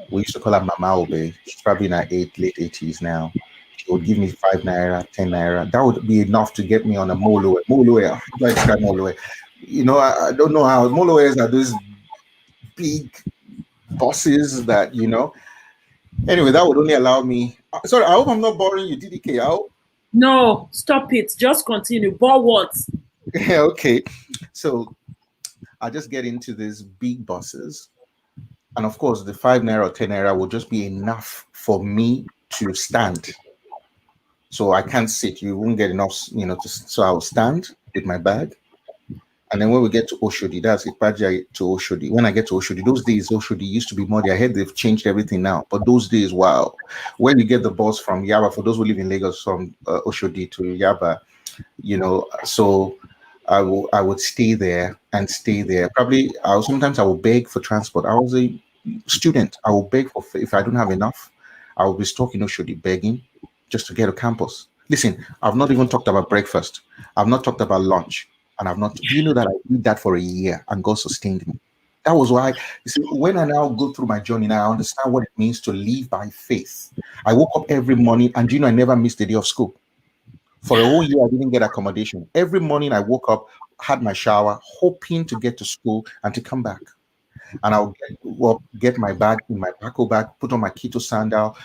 We used to call her Mama Obe. She's probably in her late 80s now. She would give me 5 naira, 10 naira. That would be enough to get me on a Moloe. Moloe, how do I describe Moloe? I don't know how. Moloes are those big buses that, Anyway, that would only allow me. Sorry, I hope I'm not boring you, DDK. No, stop it. Just continue. Bore what? Yeah, okay. So I just get into these big buses. And of course, the 5 naira or 10 naira will just be enough for me to stand. So I can't sit. You won't get enough, so I'll stand with my bag. And then when we get to Oshodi, that's Ipaja to Oshodi. When I get to Oshodi, those days, Oshodi used to be muddy. I heard they've changed everything now. But those days, wow. When you get the bus from Yaba, for those who live in Lagos, from Oshodi to Yaba, so I would stay there. Probably, sometimes I will beg for transport. I was a student. I will beg if I don't have enough, I will be stuck in Oshodi begging just to get to campus. Listen, I've not even talked about breakfast. I've not talked about lunch. And I've not. Do you know that I did that for a year and God sustained me? That was why, you see, when I now go through my journey, now I understand what it means to live by faith. I woke up every morning, and I never missed a day of school. For a whole year, I didn't get accommodation. Every morning I woke up, had my shower, hoping to get to school and to come back. And I'll get my bag in my Paco bag, put on my keto sandal,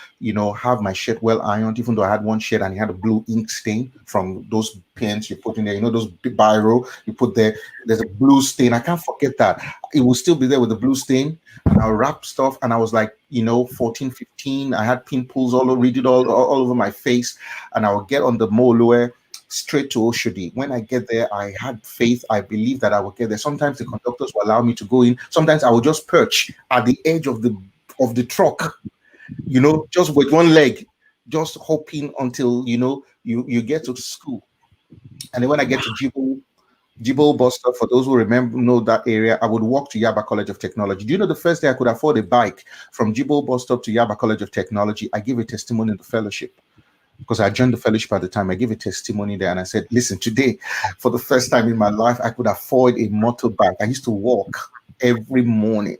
have my shirt well ironed, even though I had one shirt and it had a blue ink stain from those pens you put in there, those biro you put there. There's a blue stain. I can't forget that. It will still be there with the blue stain. And I'll wrap stuff. And I was like, 14, 15. I had pimples all over my face. And I would get on the Moloe straight to Oshodi. When I get there, I had faith. I believed that I would get there. Sometimes the conductors will allow me to go in. Sometimes I would just perch at the edge of the truck, just with one leg, just hoping until you get to school. And then when I get to Jibo bus stop, for those who know that area, I would walk to Yaba College of Technology. Do you know the first day I could afford a bike from Jibo bus stop to Yaba College of Technology? I gave a testimony in the fellowship. Because I joined the fellowship at the time, I gave a testimony there and I said, listen, today, for the first time in my life, I could afford a motorbike. I used to walk every morning.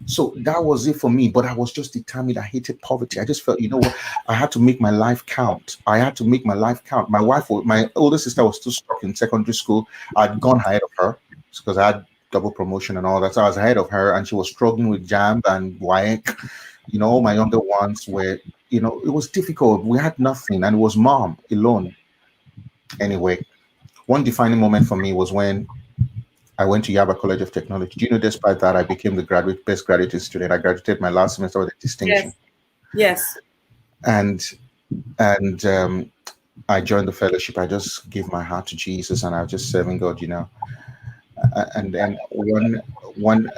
So that was it for me. But I was just determined. I hated poverty. I just felt, what? I had to make my life count. My older sister was still stuck in secondary school. I'd gone ahead of her because I had double promotion and all that. So I was ahead of her, and she was struggling with JAMB and WAEC. All my younger ones were, it was difficult. We had nothing, and it was mom alone. Anyway, one defining moment for me was when I went to Yaba College of Technology. Do you know, despite that, I became the best graduate student. I graduated my last semester with a distinction. Yes. And I joined the fellowship. I just gave my heart to Jesus, and I was just serving God, And then one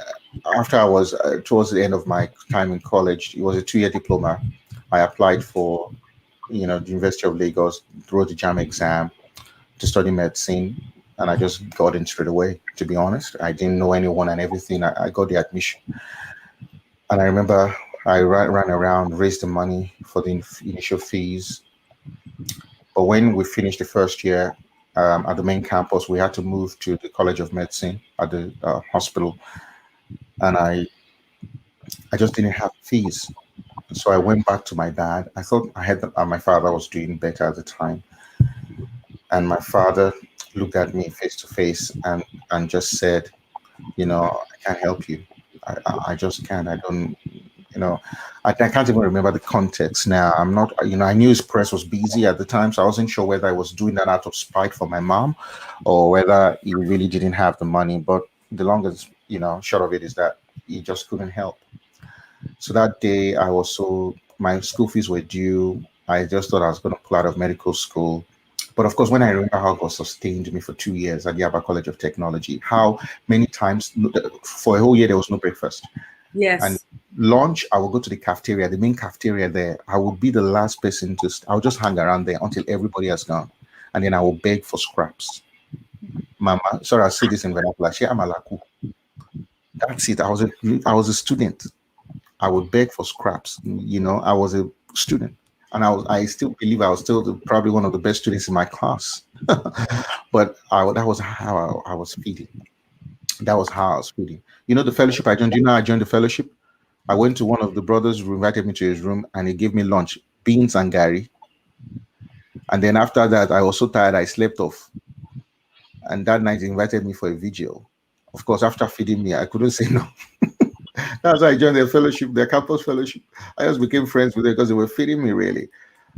after I was towards the end of my time in college, it was a 2-year diploma. I applied for, the University of Lagos, wrote the JAM exam to study medicine, and I just got in straight away. To be honest, I didn't know anyone and everything. I got the admission, and I remember I ran around, raised the money for the initial fees. But when we finished the first year at the main campus, we had to move to the College of Medicine at the hospital, and I just didn't have fees. So I went back to my dad. I thought my father was doing better at the time, and my father looked at me face to face and just said, I can't help you. I just can't. I don't. I can't even remember the context now. I'm not, I knew his press was busy at the time, so I wasn't sure whether I was doing that out of spite for my mom or whether he really didn't have the money. But the longest, short of it is that he just couldn't help. So that day, my school fees were due. I just thought I was going to pull out of medical school. But of course, when I remember how God sustained me for 2 years at the Yaba College of Technology, how many times for a whole year there was no breakfast. Yes. And lunch, I would go to the cafeteria, the main cafeteria there. I would be the last person I'll just hang around there until everybody has gone. And then I will beg for scraps. Mama, sorry, I'll say this in vernacular. That's it. I was a student. I would beg for scraps. I was a student. And I still believe I was still probably one of the best students in my class. But that was how I was feeding. That was how I was feeding. The fellowship I joined, I joined the fellowship. I went to one of the brothers who invited me to his room, and he gave me lunch, beans and gari. And then after that, I was so tired, I slept off. And that night, he invited me for a vigil. Of course, after feeding me, I couldn't say no. That's why I joined their fellowship, their campus fellowship. I just became friends with them because they were feeding me, really.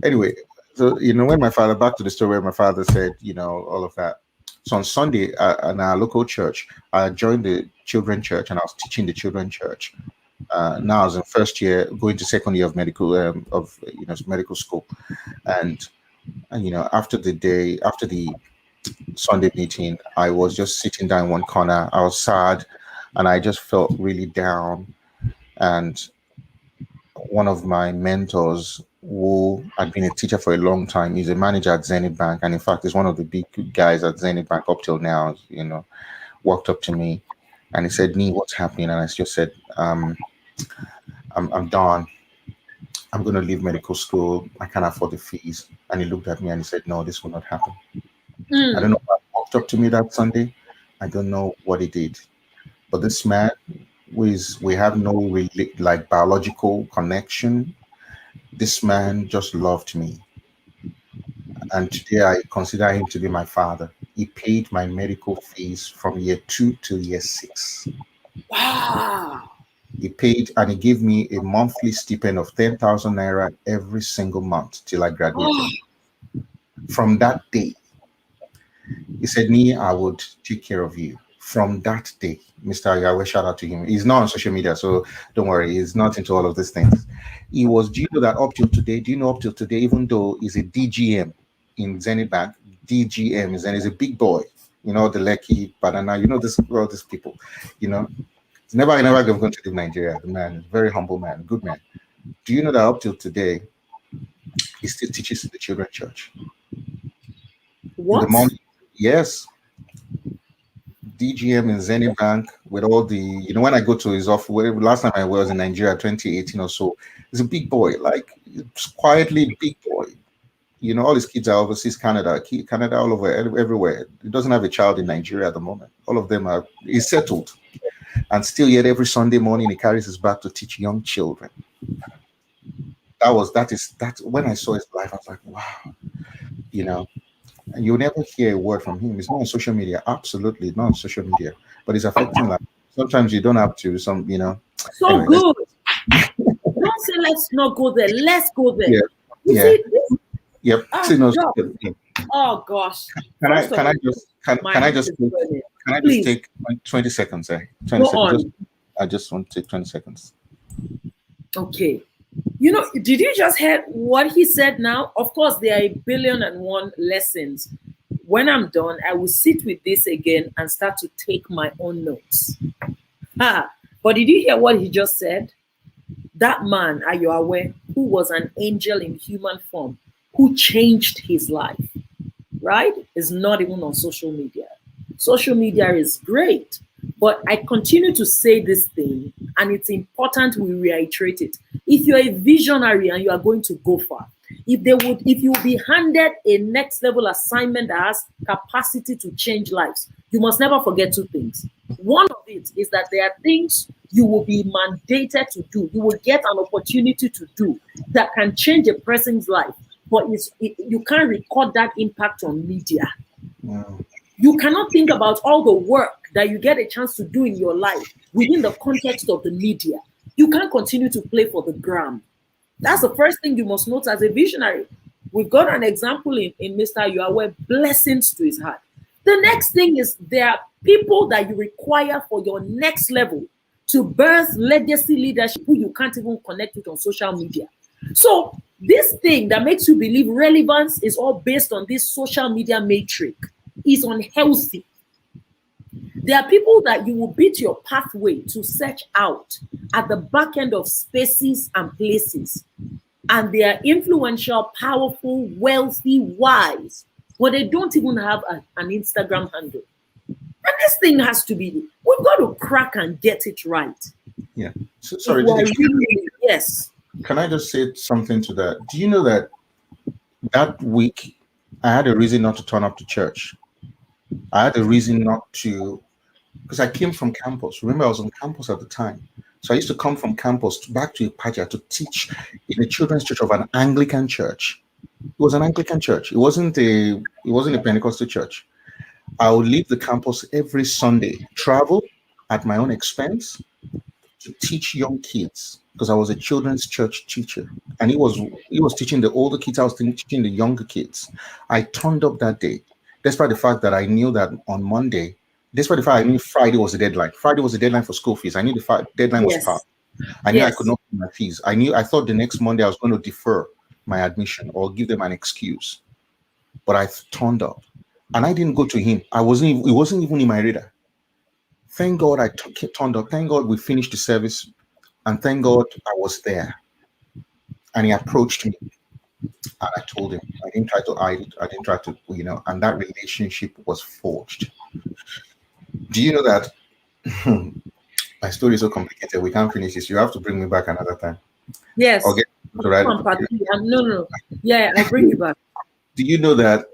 Anyway, so, when back to the story where my father said, all of that. So on Sunday, in our local church, I joined the children church, and I was teaching the children church. Now I was in first year, going to second year of medical medical school, and after the Sunday meeting, I was just sitting down in one corner. I was sad, and I just felt really down. And one of my mentors, who had been a teacher for a long time, he's a manager at Zenith Bank, and in fact, he's one of the big guys at Zenith Bank up till now. Walked up to me, and he said, "Niyi, what's happening?" And I just said, I'm done. I'm going to leave medical school. I can't afford the fees." And he looked at me and he said, "No, this will not happen." I don't know why he walked up to me that Sunday. I don't know what he did. But this man, we have no biological connection. This man just loved me. And today I consider him to be my father. He paid my medical fees from year 2 to year 6. Wow. He paid, and he gave me a monthly stipend of 10,000 naira every single month till I graduated. From that day, he said, "Niyi, I would take care of you." From that day, Mr. Yahweh, shout out to him. He's not on social media, so don't worry. He's not into all of these things. Do you know that up till today, even though he's a DGM in Zenith Bank, DGM is, and he's a big boy, the Lekki, Banana, all these people, He's never going to leave Nigeria. The man is a very humble man, good man. Do you know that up till today, he still teaches in the children's church? What? In the morning, yes. DGM in Zenith Bank with all the, when I go to his office, last time I was in Nigeria, 2018 or so, he's a big boy, quietly big boy. All his kids are overseas, Canada, all over, everywhere. He doesn't have a child in Nigeria at the moment. All of them he's settled. And still yet every Sunday morning he carries his bag to teach young children. When I saw his life, I was like, wow, And you'll never hear a word from him. It's not on social media. Absolutely not on social media. But it's affecting life. Sometimes you don't have to, So anyway, good. Don't say let's not go there. Let's go there. Yeah. You see this? Yep. Oh gosh. Can I just take 20 seconds? 20 go seconds. On. I just want to take 20 seconds. Okay. Did you just hear what he said now? Of course, there are 1,000,001 lessons. When I'm done, I will sit with this again and start to take my own notes. But did you hear what he just said? That man, are you aware, who was an angel in human form, who changed his life, right? Is not even on social media. Social media is great, but I continue to say this thing, and it's important we reiterate it. If you're a visionary and you are going to go far, if you will be handed a next level assignment that has capacity to change lives, you must never forget two things. One of it is that there are things you will be mandated to do. You will get an opportunity to do that can change a person's life, but you can't record that impact on media. Wow. You cannot think about all the work that you get a chance to do in your life within the context of the media. You can't continue to play for the gram. That's the first thing you must note as a visionary. We've got an example in Mr. Yuawe, blessings to his heart. The next thing is there are people that you require for your next level to birth legacy leadership who you can't even connect with on social media. So this thing that makes you believe relevance is all based on this social media matrix is unhealthy. There are people that you will beat your pathway to search out at the back end of spaces and places. And they are influential, powerful, wealthy, wise, but they don't even have an Instagram handle. And this thing has to be, we've got to crack and get it right. Yeah. So, sorry. Yes. Can I just say something to that? Do you know that week I had a reason not to turn up to church? I had a reason not to, because I came from campus. Remember, I was on campus at the time. So I used to come from campus back to Ipaja to teach in a children's church of an Anglican church. It was an Anglican church. It wasn't a Pentecostal church. I would leave the campus every Sunday, travel at my own expense to teach young kids, because I was a children's church teacher. And he was teaching the older kids, I was teaching the younger kids. I turned up that day, despite the fact that I knew that on Monday, despite the fact I knew Friday was the deadline. Friday was the deadline for school fees. I knew the deadline was passed. I knew I could not pay my fees. I thought the next Monday I was going to defer my admission or give them an excuse. But I turned up. And I didn't go to him. It wasn't even in my radar. Thank God I turned up. Thank God we finished the service. And thank God I was there. And he approached me. And I told him, I didn't try to hide it. I didn't try to, and that relationship was forged. Do you know that my story is so complicated? We can't finish this. You have to bring me back another time. Yes. I'll get to write it. No. Yeah, I'll bring you back. Do you know that?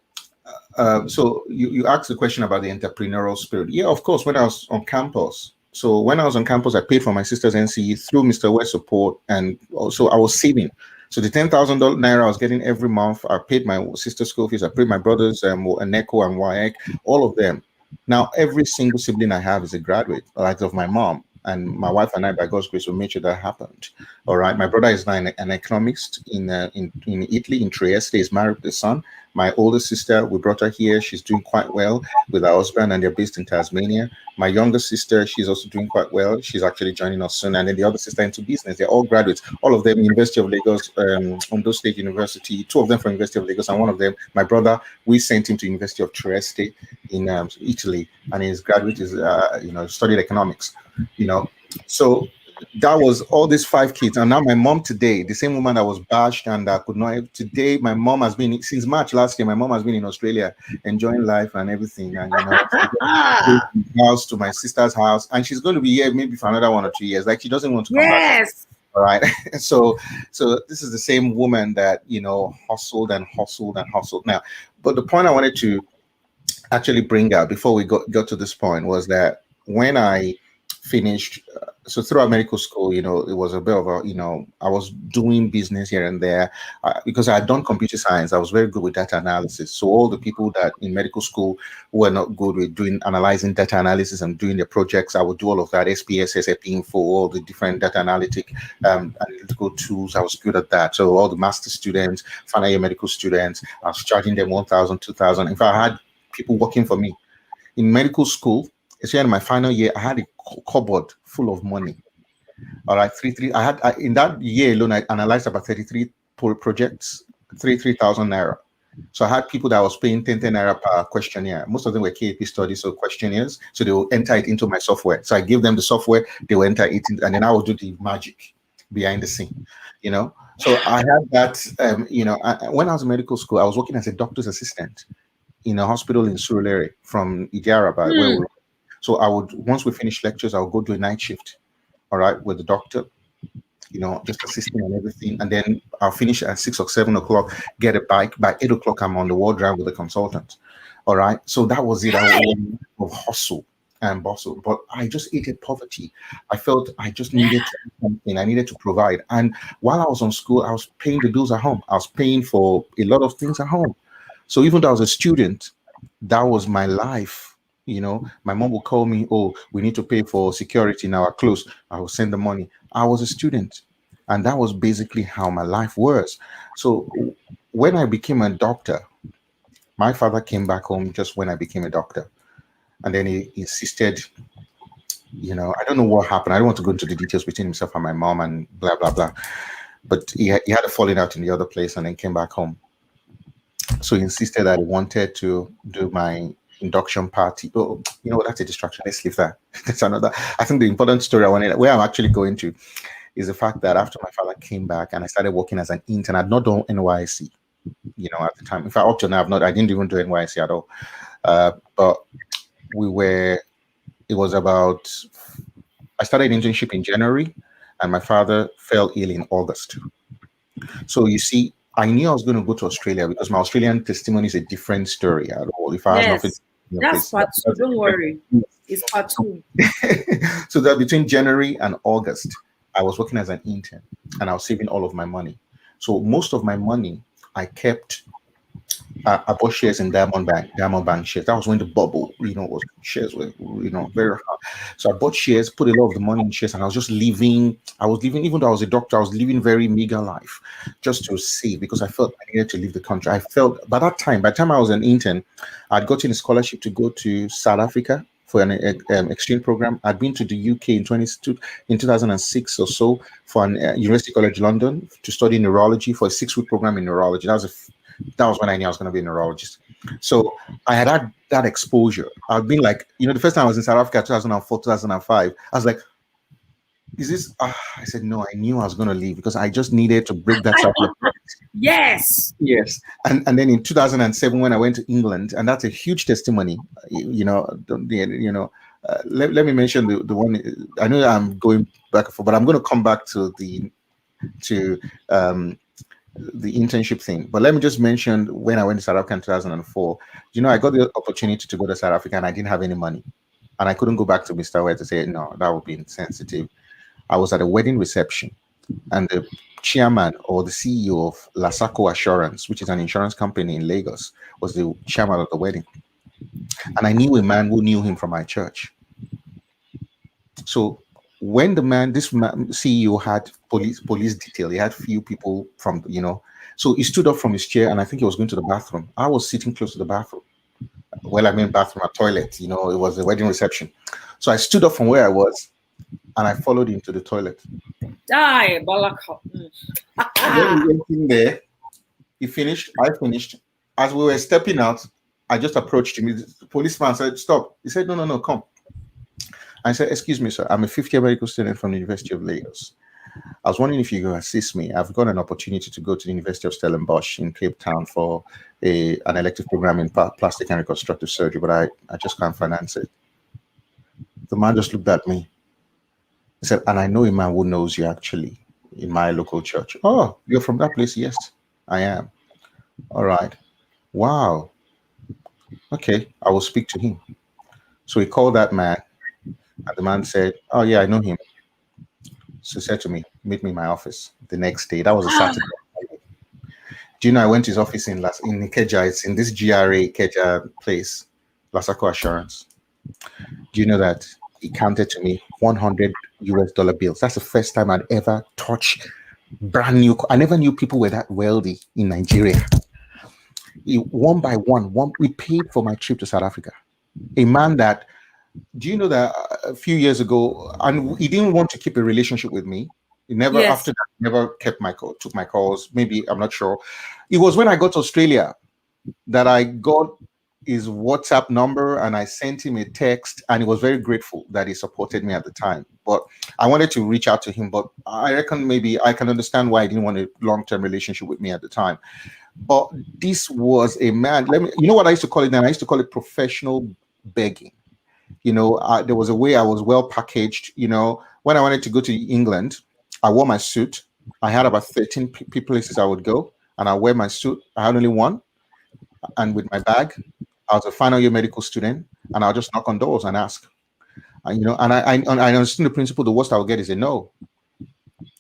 So you asked the question about the entrepreneurial spirit. Yeah, of course, when I was on campus. So when I was on campus, I paid for my sister's NCE through Mr. West support. And also I was saving. So the 10,000 naira I was getting every month, I paid my sister's school fees. I paid my brothers, Neko and Waek, all of them. Now, every single sibling I have is a graduate, like of my mom. And my wife and I, by God's grace, will make sure that happened. All right. My brother is now an economist in Italy, in Trieste. He's married with a son. My older sister, we brought her here. She's doing quite well with her husband, and they're based in Tasmania. My younger sister, she's also doing quite well. She's actually joining us soon. And then the other sister into business. They're all graduates. All of them, University of Lagos, Ondo State University. 2 of them from University of Lagos, and 1 of them, my brother, we sent him to University of Trieste in Italy, and his graduate is, studied economics. So that was all these 5 kids. And now my mom today, the same woman that was bashed and could not, today my mom has been, since March last year, my mom has been in Australia enjoying life and everything. And house to my sister's house, and she's going to be here maybe for another 1 or 2 years. Like, she doesn't want to come back. All right. So this is the same woman that, hustled and hustled and hustled. Now, but the point I wanted to actually bring out before we got to this point was that when I finished so throughout medical school, it was a bit of a, I was doing business here and there because I had done computer science. I was very good with data analysis. So all the people that in medical school who were not good with analyzing data analysis and doing their projects, I would do all of that, SPSS, Info, all the different data analytical tools. I was good at that. So all the master students, final year medical students, I was charging them 1,000, 2,000. In fact, I had people working for me in medical school. Especially in my final year, I had a cupboard full of money. All right, in that year alone, I analyzed about 33 projects, 3,000 naira. So I had people that was paying 10 naira per questionnaire. Most of them were KAP studies, so questionnaires. So they will enter it into my software. So I give them the software, they will enter it, and then I will do the magic behind the scene. So I had that. When I was in medical school, I was working as a doctor's assistant in a hospital in Surulere from Idiaraba, where we. So once we finish lectures, I'll go do a night shift, all right, with the doctor, just assisting and everything. And then I'll finish at 6 or 7 o'clock, get a bike. By 8 o'clock, I'm on the ward drive with the consultant. All right. So that was it. I was hustle and bustle. But I just hated poverty. I felt I just needed something. I needed to provide. And while I was on school, I was paying the bills at home. I was paying for a lot of things at home. So even though I was a student, that was my life. My mom would call me, oh, we need to pay for security in our clothes. I will send the money. I was a student. And that was basically how my life was. So when I became a doctor, my father came back home just when I became a doctor. And then he insisted, I don't know what happened. I don't want to go into the details between himself and my mom and blah, blah, blah. But he had a falling out in the other place and then came back home. So he insisted that he wanted to do my induction party. Oh, that's a distraction. Let's leave that. That's another. I think the important story where I'm actually going to is the fact that after my father came back and I started working as an intern, I'd not done NYC, at the time. In fact, up to now, I didn't even do NYC at all. But it was about, I started internship in January and my father fell ill in August. So you see, I knew I was going to go to Australia because my Australian testimony is a different story at all. If I have nothing. That's part two. Don't worry. It's part two. So that between January and August, I was working as an intern and I was saving all of my money. So most of my money I kept. I bought shares in Diamond Bank shares. That was when the bubble, shares were, very hard. So I bought shares, put a lot of the money in shares, and I was just living. Even though I was a doctor, I was living very meager life just to save because I felt I needed to leave the country. I felt by the time I was an intern, I'd gotten a scholarship to go to South Africa for an exchange program. I'd been to the UK in 2006 or so for an University College London to study neurology for a 6-week program in neurology. That was when I knew I was going to be a neurologist. So I had that exposure. I've been like, the first time I was in South Africa, 2004, 2005, I was like, is this? I said, no, I knew I was going to leave because I just needed to break that cycle. Yes. And then in 2007, when I went to England, and that's a huge testimony, let me mention the one, I know I'm going back and forth, but I'm going to come back to the internship thing. But let me just mention when I went to South Africa in 2004, I got the opportunity to go to South Africa and I didn't have any money. And I couldn't go back to Mr. Ware to say, no, that would be insensitive. I was at a wedding reception and the chairman or the CEO of Lasako Assurance, which is an insurance company in Lagos, was the chairman of the wedding. And I knew a man who knew him from my church. So when this CEO had police detail, he had few people from, so he stood up from his chair and I think he was going to the bathroom. I was sitting close to the bathroom. Well, I mean bathroom, a toilet, it was a wedding reception. So I stood up from where I was and I followed him to the toilet. When we went in there, he finished, I finished. As we were stepping out, I just approached him. The policeman said, stop. He said, no, come. I said, excuse me, sir, I'm a 50-year medical student from the University of Lagos. I was wondering if you could assist me. I've got an opportunity to go to the University of Stellenbosch in Cape Town for an elective program in plastic and reconstructive surgery, but I just can't finance it. The man just looked at me. He said, and I know a man who knows you actually in my local church. Oh, you're from that place? Yes, I am. All right. Wow. Okay, I will speak to him. So he called that man, and the man said, oh, yeah, I know him. So he said to me, meet me in my office the next day. That was a Saturday. Do you know I went to his office in Ikeja? It's in this GRA Ikeja place, Lasako Assurance. Do you know that he counted to me $100 bills? That's the first time I'd ever touched brand new. I never knew people were that wealthy in Nigeria. One by one, we paid for my trip to South Africa. A man that, do you know that a few years ago, and he didn't want to keep a relationship with me. He never, after that, never kept my call, took my calls. Maybe, I'm not sure. It was when I got to Australia that I got his WhatsApp number and I sent him a text, and he was very grateful that he supported me at the time. But I wanted to reach out to him, but I reckon maybe I can understand why he didn't want a long-term relationship with me at the time. But this was a man, you know what I used to call it then? I used to call it professional begging. You know, there was a way I was well packaged. You know, when I wanted to go to England, I wore my suit. I had about 13 places I would go, and I wear my suit. I had only one, and with my bag, I was a final year medical student, and I'll just knock on doors and ask. And, you know, and I understand the principle. The worst I will get is a no,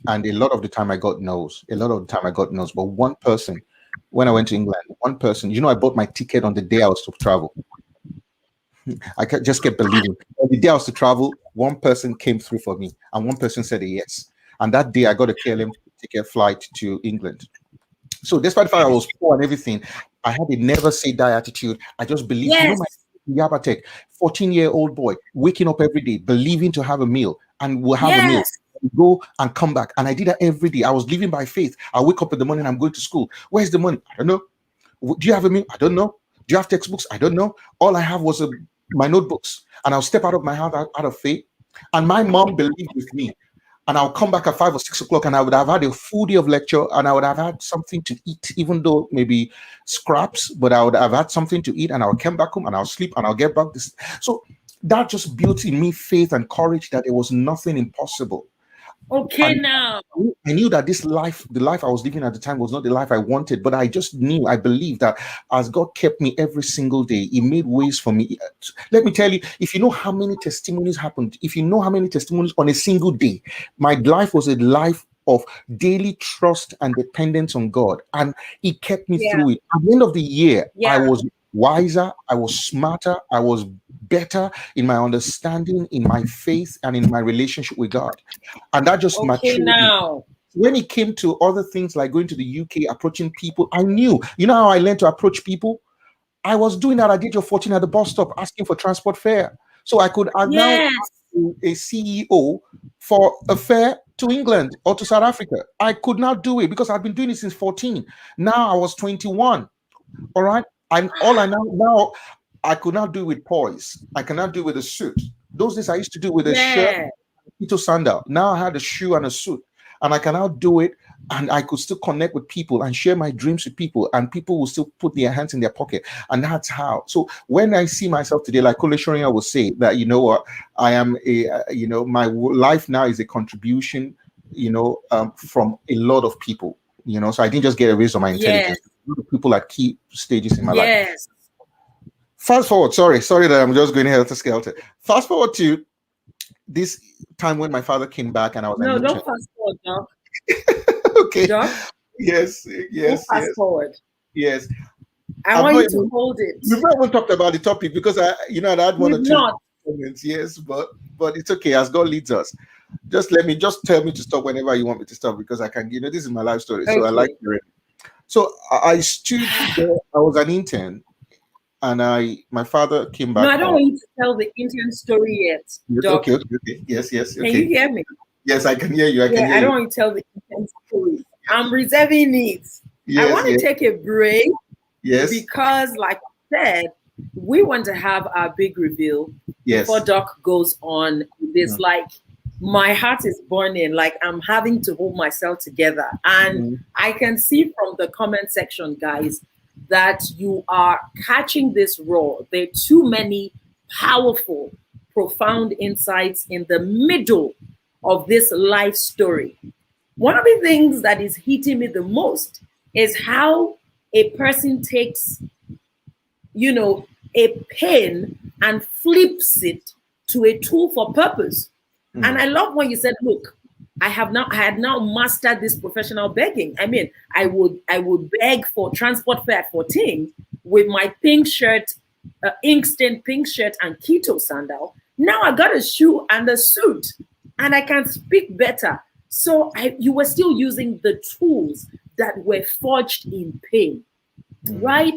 and a lot of the time I got no's. But one person, when I went to England, one person, you know, I bought my ticket on the day I was to travel. I just kept believing. The day I was to travel, one person came through for me, and one person said a yes. And that day, I got a KLM ticket flight to England. So despite the fact I was poor and everything, I had a never say die attitude. I just believed. You know, my Yabatek, 14-year-old boy, waking up every day, believing to have a meal, and we'll have a meal. Go and come back. And I did that every day. I was living by faith. I wake up in the morning, I'm going to school. Where's the money? I don't know. Do you have a meal? I don't know. Do you have textbooks? I don't know. All I have was my notebooks, and I'll step out of my house out of faith. And my mom believed with me. And I'll come back at 5 or 6 o'clock, and I would have had a full day of lecture, and I would have had something to eat, even though maybe scraps, but I would have had something to eat, and I'll come back home and I'll sleep and I'll get back. So that just built in me faith and courage that there was nothing impossible. Okay, and now I knew that this life, the life I was living at the time, was not the life I wanted, but I just knew, I believed that as God kept me every single day, He made ways for me. Let me tell you, if you know how many testimonies happened, if you know how many testimonies on a single day, my life was a life of daily trust and dependence on God, and He kept me through it. At the end of the year, I was wiser, I was smarter, I was better in my understanding, in my faith, and in my relationship with God. And that just matured me. When it came to other things like going to the UK, approaching people, I knew. You know how I learned to approach people? I was doing that at the age of 14 at the bus stop, asking for transport fare. So I could now ask a CEO for a fare to England or to South Africa. I could not do it because I've been doing it since 14. Now I was 21. All right. And all I now I could not do it with poise. I cannot do it with a suit. Those days I used to do it with a shirt, a sandal. Now I had a shoe and a suit, and I can now do it, and I could still connect with people and share my dreams with people, and people will still put their hands in their pocket. And that's how. So when I see myself today, like Kole Shoringa will say, that, you know what, I am my life now is a contribution, from a lot of people, so I didn't just get a raise on my intelligence. People at key stages in my life. Fast forward, sorry that I'm just going helter skelter. Fast forward to this time when my father came back, and I was don't fast forward, Doc. Okay. Doc? Yes. Fast forward. Yes. I want you to hold it. We've not even talked about the topic because I had one or two comments. Yes, but it's okay as God leads us. Just tell me to stop whenever you want me to stop, because I can. This is my life story, so I like hearing. So I stood there. I was an intern, and my father came back. No, I don't want you to tell the intern story yet. Doc. Okay. Yes. Can you hear me? Yes, I can hear you. I don't want you to tell the intern story. I'm reserving it. Yes, I want to take a break. Yes. Because, like I said, we want to have our big reveal before Doc goes on this. Like, my heart is burning, like I'm having to hold myself together. And I can see from the comment section, guys, that you are catching this raw. There are too many powerful, profound insights in the middle of this life story. One of the things that is hitting me the most is how a person takes, a pen and flips it to a tool for purpose. And I love when you said, look, I had now mastered this professional begging. I mean, I would beg for transport fare at 14 with my pink shirt, ink stained pink shirt and keto sandal. Now I got a shoe and a suit, and I can speak better. So you were still using the tools that were forged in pain, right?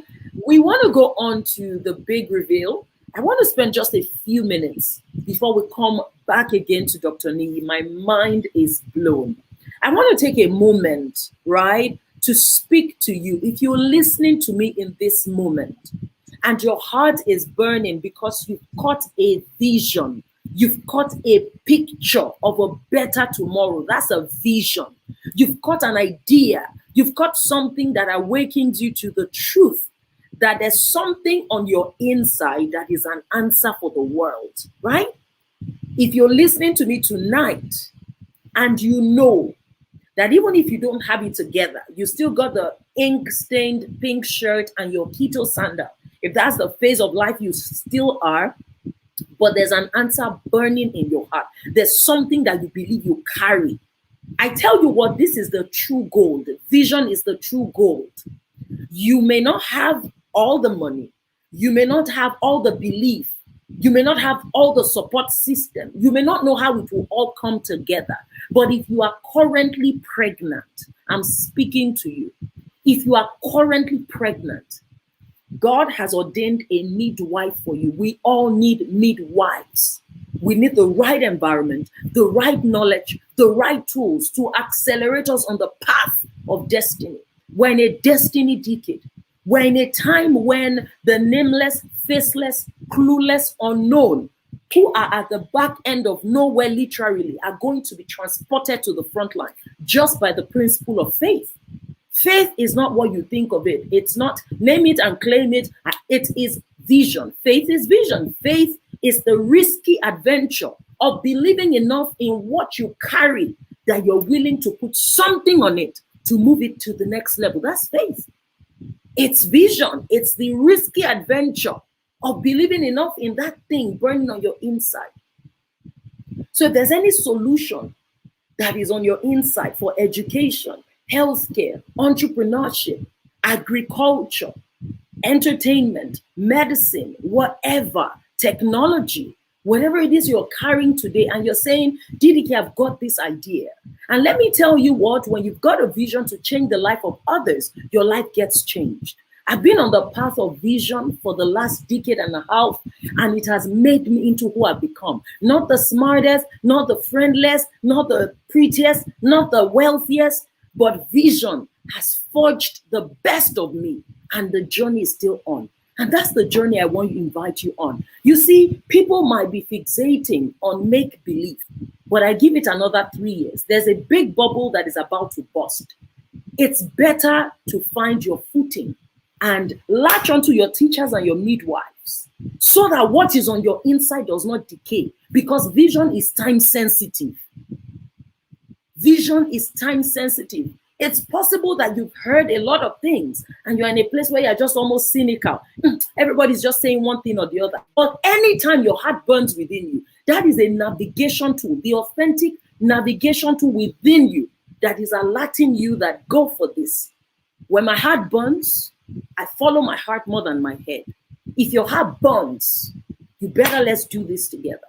We want to go on to the big reveal. I want to spend just a few minutes before we come back again to Dr. Niyi. My mind is blown. I want to take a moment, right, to speak to you. If you're listening to me in this moment and your heart is burning because you've caught a vision, you've caught a picture of a better tomorrow. That's a vision. You've caught an idea. You've caught something that awakens you to the truth that there's something on your inside that is an answer for the world, right? If you're listening to me tonight and you know that even if you don't have it together, you still got the ink-stained pink shirt and your keto sandal. If that's the phase of life you still are, but there's an answer burning in your heart. There's something that you believe you carry. I tell you what, this is the true gold. Vision is the true gold. You may not have all the money. You may not have all the belief. You may not have all the support system. You may not know how it will all come together. But if you are currently pregnant, I'm speaking to you. If you are currently pregnant, God has ordained a midwife for you. We all need midwives. We need the right environment, the right knowledge, the right tools to accelerate us on the path of destiny. We're in a destiny decade. We're in a time when the nameless, faceless, clueless, unknown, who are at the back end of nowhere literally, are going to be transported to the front line just by the principle of faith. Faith is not what you think of it. It's not name it and claim it. It is vision. Faith is vision. Faith is the risky adventure of believing enough in what you carry that you're willing to put something on it to move it to the next level. That's faith. It's vision. It's the risky adventure of believing enough in that thing burning on your inside. So if there's any solution that is on your inside for education, healthcare, entrepreneurship, agriculture, entertainment, medicine, whatever, technology, whatever it is you're carrying today, and you're saying, DDK, I've got this idea. And let me tell you what, when you've got a vision to change the life of others, your life gets changed. I've been on the path of vision for the last decade and a half, and it has made me into who I've become. Not the smartest, not the friendliest, not the prettiest, not the wealthiest, but vision has forged the best of me, and the journey is still on. And that's the journey I want to invite you on. You see, people might be fixating on make-believe, but I give it another 3 years. There's a big bubble that is about to burst. It's better to find your footing and latch onto your teachers and your midwives so that what is on your inside does not decay, because vision is time sensitive. Vision is time sensitive. It's possible that you've heard a lot of things and you're in a place where you're just almost cynical. Everybody's just saying one thing or the other. But anytime your heart burns within you, that is a navigation tool, the authentic navigation tool within you that is alerting you that go for this. When my heart burns, I follow my heart more than my head. If your heart burns, you better let's do this together.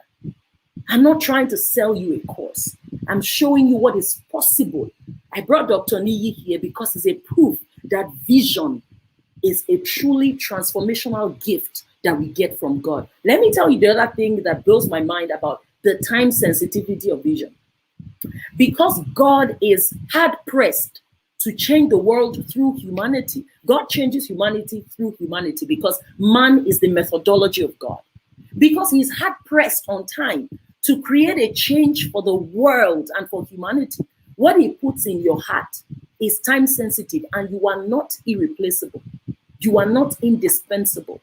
I'm not trying to sell you a course. I'm showing you what is possible. I brought Dr. Niyi here because it's a proof that vision is a truly transformational gift that we get from God. Let me tell you the other thing that blows my mind about the time sensitivity of vision. Because God is hard-pressed to change the world through humanity. God changes humanity through humanity because man is the methodology of God. Because he's hard-pressed on time to create a change for the world and for humanity. What he puts in your heart is time sensitive, and you are not irreplaceable. You are not indispensable.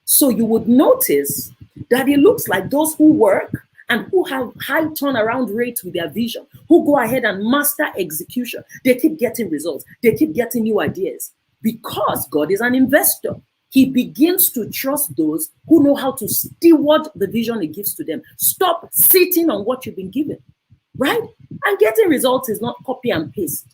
So you would notice that it looks like those who work and who have high turnaround rates with their vision, who go ahead and master execution, they keep getting results. They keep getting new ideas because God is an investor. He begins to trust those who know how to steward the vision he gives to them. Stop sitting on what you've been given. right? And getting results is not copy and paste.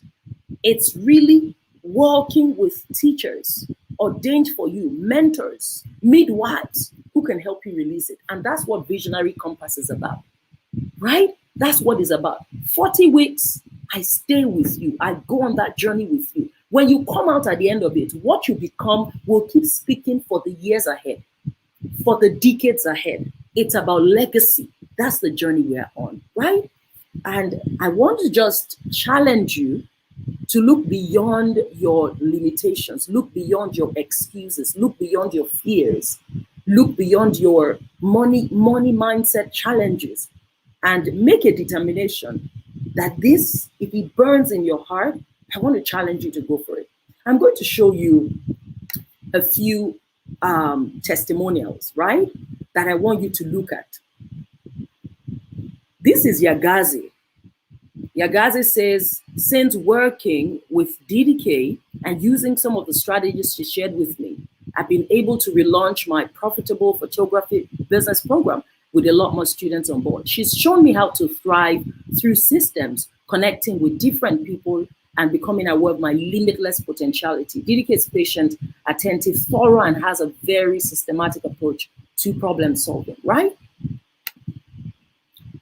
It's really working with teachers ordained for you, mentors, midwives who can help you release it. And that's what Visionary Compass is about, right? That's what it's about. 40 weeks, I stay with you. I go on that journey with you. When you come out at the end of it, what you become will keep speaking for the years ahead, for the decades ahead. It's about legacy. That's the journey we're on, right? And I want to just challenge you to look beyond your limitations, look beyond your excuses, look beyond your fears, look beyond your money mindset challenges, and make a determination that this, if it burns in your heart, I want to challenge you to go for it. I'm going to show you a few testimonials, right, that I want you to look at. This is Yagazi. Yagazi says, since working with DDK and using some of the strategies she shared with me, I've been able to relaunch my profitable photography business program with a lot more students on board. She's shown me how to thrive through systems, connecting with different people and becoming aware of my limitless potentiality. DDK is patient, attentive, thorough, and has a very systematic approach to problem solving, right?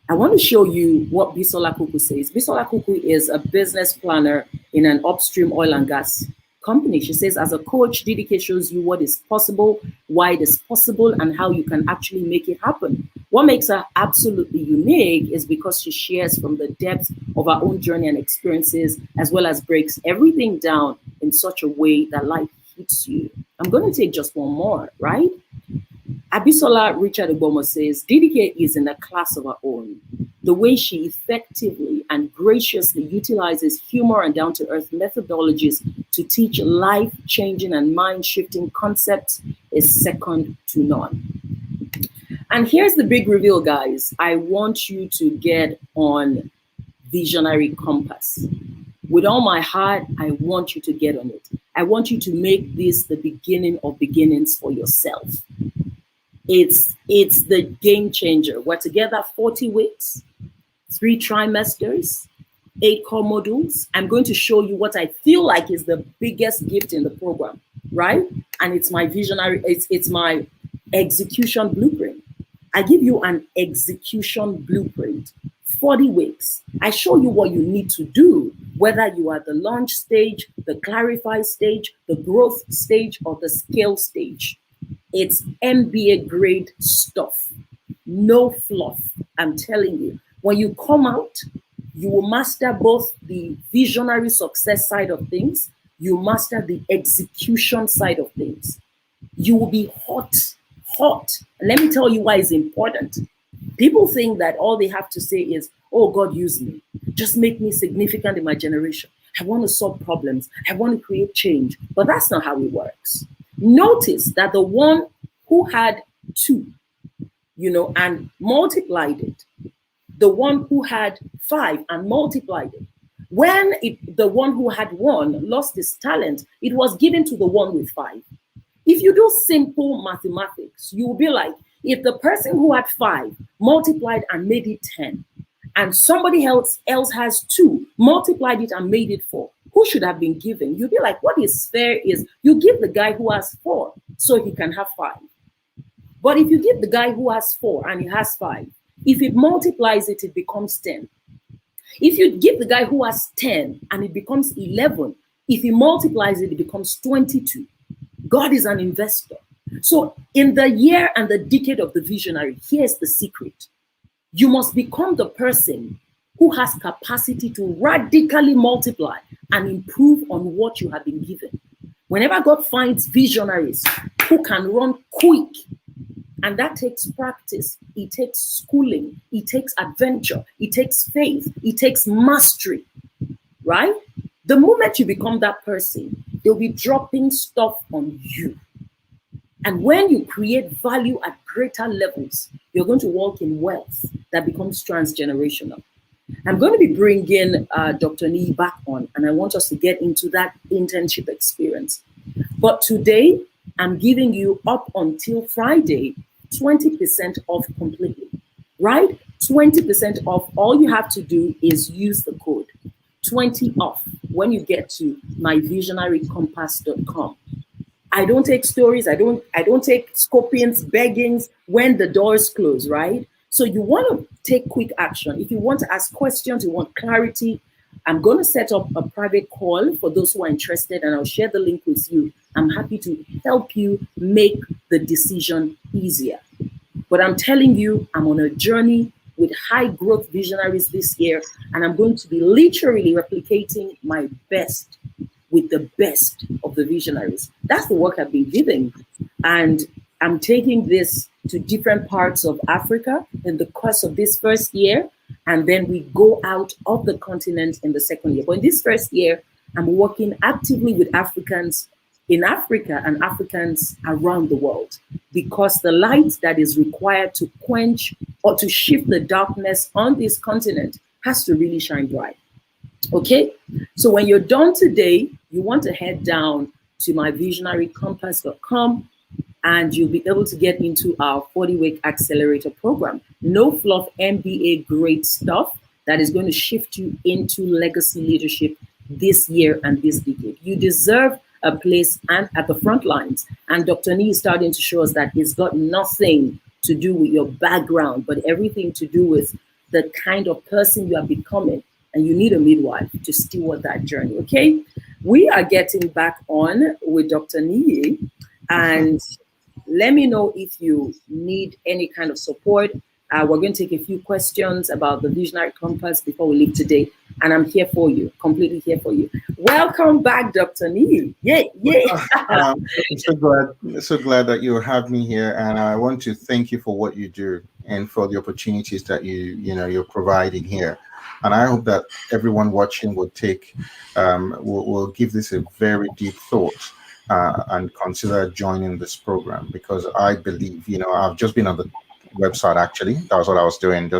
I want to show you what Bisola Kuku says. Bisola Kuku is a business planner in an upstream oil and gas company. She says, as a coach, DDK shows you what is possible, why it is possible, and how you can actually make it happen. What makes her absolutely unique is because she shares from the depth of her own journey and experiences, as well as breaks everything down in such a way that life hits you. I'm going to take just one more, right? Abisola Richard Obomo says, DDK is in a class of her own. The way she effectively and graciously utilizes humor and down-to-earth methodologies to teach life-changing and mind-shifting concepts is second to none. And here's the big reveal, guys. I want you to get on Visionary Compass. With all my heart, I want you to get on it. I want you to make this the beginning of beginnings for yourself. It's the game changer. We're together 40 weeks, 3 trimesters, 8 core modules. I'm going to show you what I feel like is the biggest gift in the program, right? And it's my visionary, it's my execution blueprint. I give you an execution blueprint, 40 weeks. I show you what you need to do, whether you are at the launch stage, the clarify stage, the growth stage, or the scale stage. It's MBA grade stuff, no fluff. I'm telling you, when you come out, you will master both the visionary success side of things, you master the execution side of things. You will be hot. And let me tell you why it's important. People think that all they have to say is, oh, God, use me. Just make me significant in my generation. I want to solve problems. I want to create change. But that's not how it works. Notice that the one who had 2, and multiplied it, the one who had 5 and multiplied it, when the one who had 1 lost his talent, it was given to the one with 5. If you do simple mathematics, you will be like, if the person who had 5 multiplied and made it 10, and somebody else has 2, multiplied it and made it 4, who should have been given? You'll be like, what is fair is you give the guy who has 4 so he can have 5. But if you give the guy who has 4 and he has 5, if it multiplies it, it becomes 10. If you give the guy who has 10 and it becomes 11, if he multiplies it, it becomes 22. God is an investor. So in the year and the decade of the visionary, here's the secret. You must become the person who has capacity to radically multiply and improve on what you have been given. Whenever God finds visionaries who can run quick, and that takes practice, it takes schooling, it takes adventure, it takes faith, it takes mastery, right? The moment you become that person, they'll be dropping stuff on you. And when you create value at greater levels, you're going to walk in wealth that becomes transgenerational. I'm going to be bringing Dr. Niyi back on, and I want us to get into that internship experience. But today, I'm giving you up until Friday, 20% off completely, right? 20% off. All you have to do is use the code 20 off when you get to myvisionarycompass.com. I don't take stories. I don't take scorpions, beggings when the doors close, right? So you want to take quick action. If you want to ask questions, you want clarity, I'm going to set up a private call for those who are interested, and I'll share the link with you. I'm happy to help you make the decision easier. But I'm telling you, I'm on a journey with high growth visionaries this year, and I'm going to be literally replicating my best with the best of the visionaries. That's the work I've been giving. And I'm taking this to different parts of Africa in the course of this first year. And then we go out of the continent in the second year. But in this first year, I'm working actively with Africans in Africa and Africans around the world, because the light that is required to quench or to shift the darkness on this continent has to really shine bright. Okay, so when you're done today, you want to head down to myvisionarycompass.com and you'll be able to get into our 40-week accelerator program. No fluff MBA grade stuff that is going to shift you into legacy leadership this year and this decade. You deserve a place and at the front lines. And Dr. Niyi is starting to show us that it's got nothing to do with your background, but everything to do with the kind of person you are becoming. And you need a midwife to steward that journey, okay? We are getting back on with Dr. Niyi, and let me know if you need any kind of support. We're going to take a few questions about the Visionary Compass before we leave today, and I'm here for you, completely here for you. Welcome back, Dr. Niyi. Yay, yay. I'm so glad that you have me here, and I want to thank you for what you do and for the opportunities that you're providing here. And I hope that everyone watching will will give this a very deep thought and consider joining this program, because I believe, I've just been on the website, actually. That was what I was doing.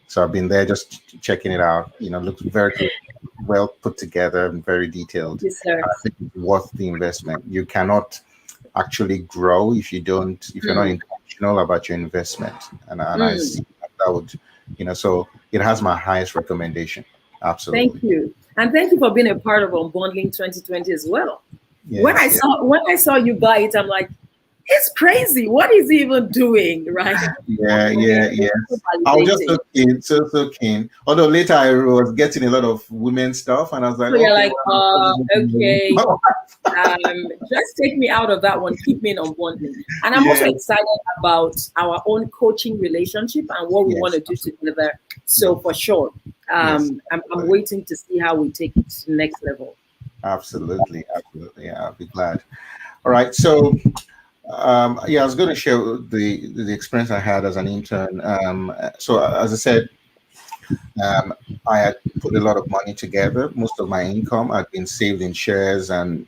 So I've been there just checking it out. Looks very good, well put together and very detailed. Yes, sir. I think it's worth the investment. You cannot actually grow if you're not intentional about your investment. And I see that would, so it has my highest recommendation. Absolutely. Thank you. And thank you for being a part of Unbundling 2020 as well. Yes, when I saw you buy it, I'm like, it's crazy. What is he even doing? Right? Yeah. I was just so keen. Although later I was getting a lot of women's stuff, and I was like, so you're like, okay, just take me out of that one. Keep me in Unbundling. And I'm also excited about our own coaching relationship and what we want to do together. So for sure, I'm waiting to see how we take it to the next level. Absolutely. Yeah, I'll be glad. All right, so. I was going to share the experience I had as an intern. So as I said, I had put a lot of money together. Most of my income had been saved in shares, and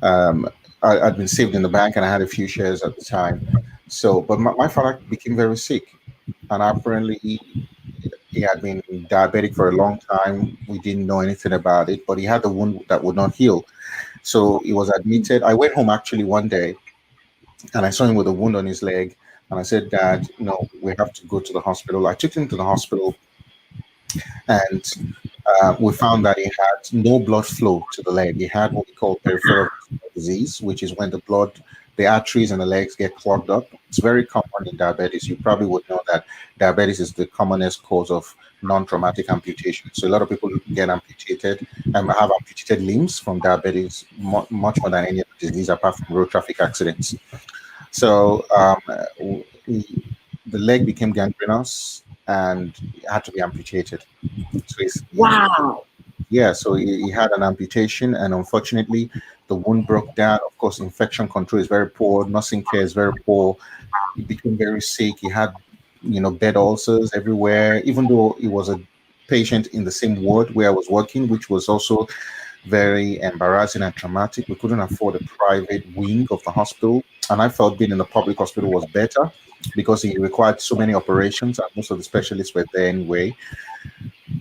I'd been saved in the bank, and I had a few shares at the time. So, but my father became very sick, and apparently he had been diabetic for a long time. We didn't know anything about it, but he had a wound that would not heal. So he was admitted. I went home actually one day, and I saw him with a wound on his leg. And I said, Dad, we have to go to the hospital. I took him to the hospital, and we found that he had no blood flow to the leg. He had what we call peripheral disease, which is when the arteries in the legs get clogged up. It's very common in diabetes. You probably would know that diabetes is the commonest cause of non-traumatic amputation. So a lot of people get amputated and have amputated limbs from diabetes much more than any other disease apart from road traffic accidents. So the leg became gangrenous and had to be amputated. Wow. So he had an amputation, and unfortunately the wound broke down. Of course, infection control is very poor, nursing care is very poor. He became very sick. He had bed ulcers everywhere, even though he was a patient in the same ward where I was working, which was also very embarrassing and traumatic. We couldn't afford a private wing of the hospital, and I felt being in the public hospital was better because it required so many operations, and most of the specialists were there anyway.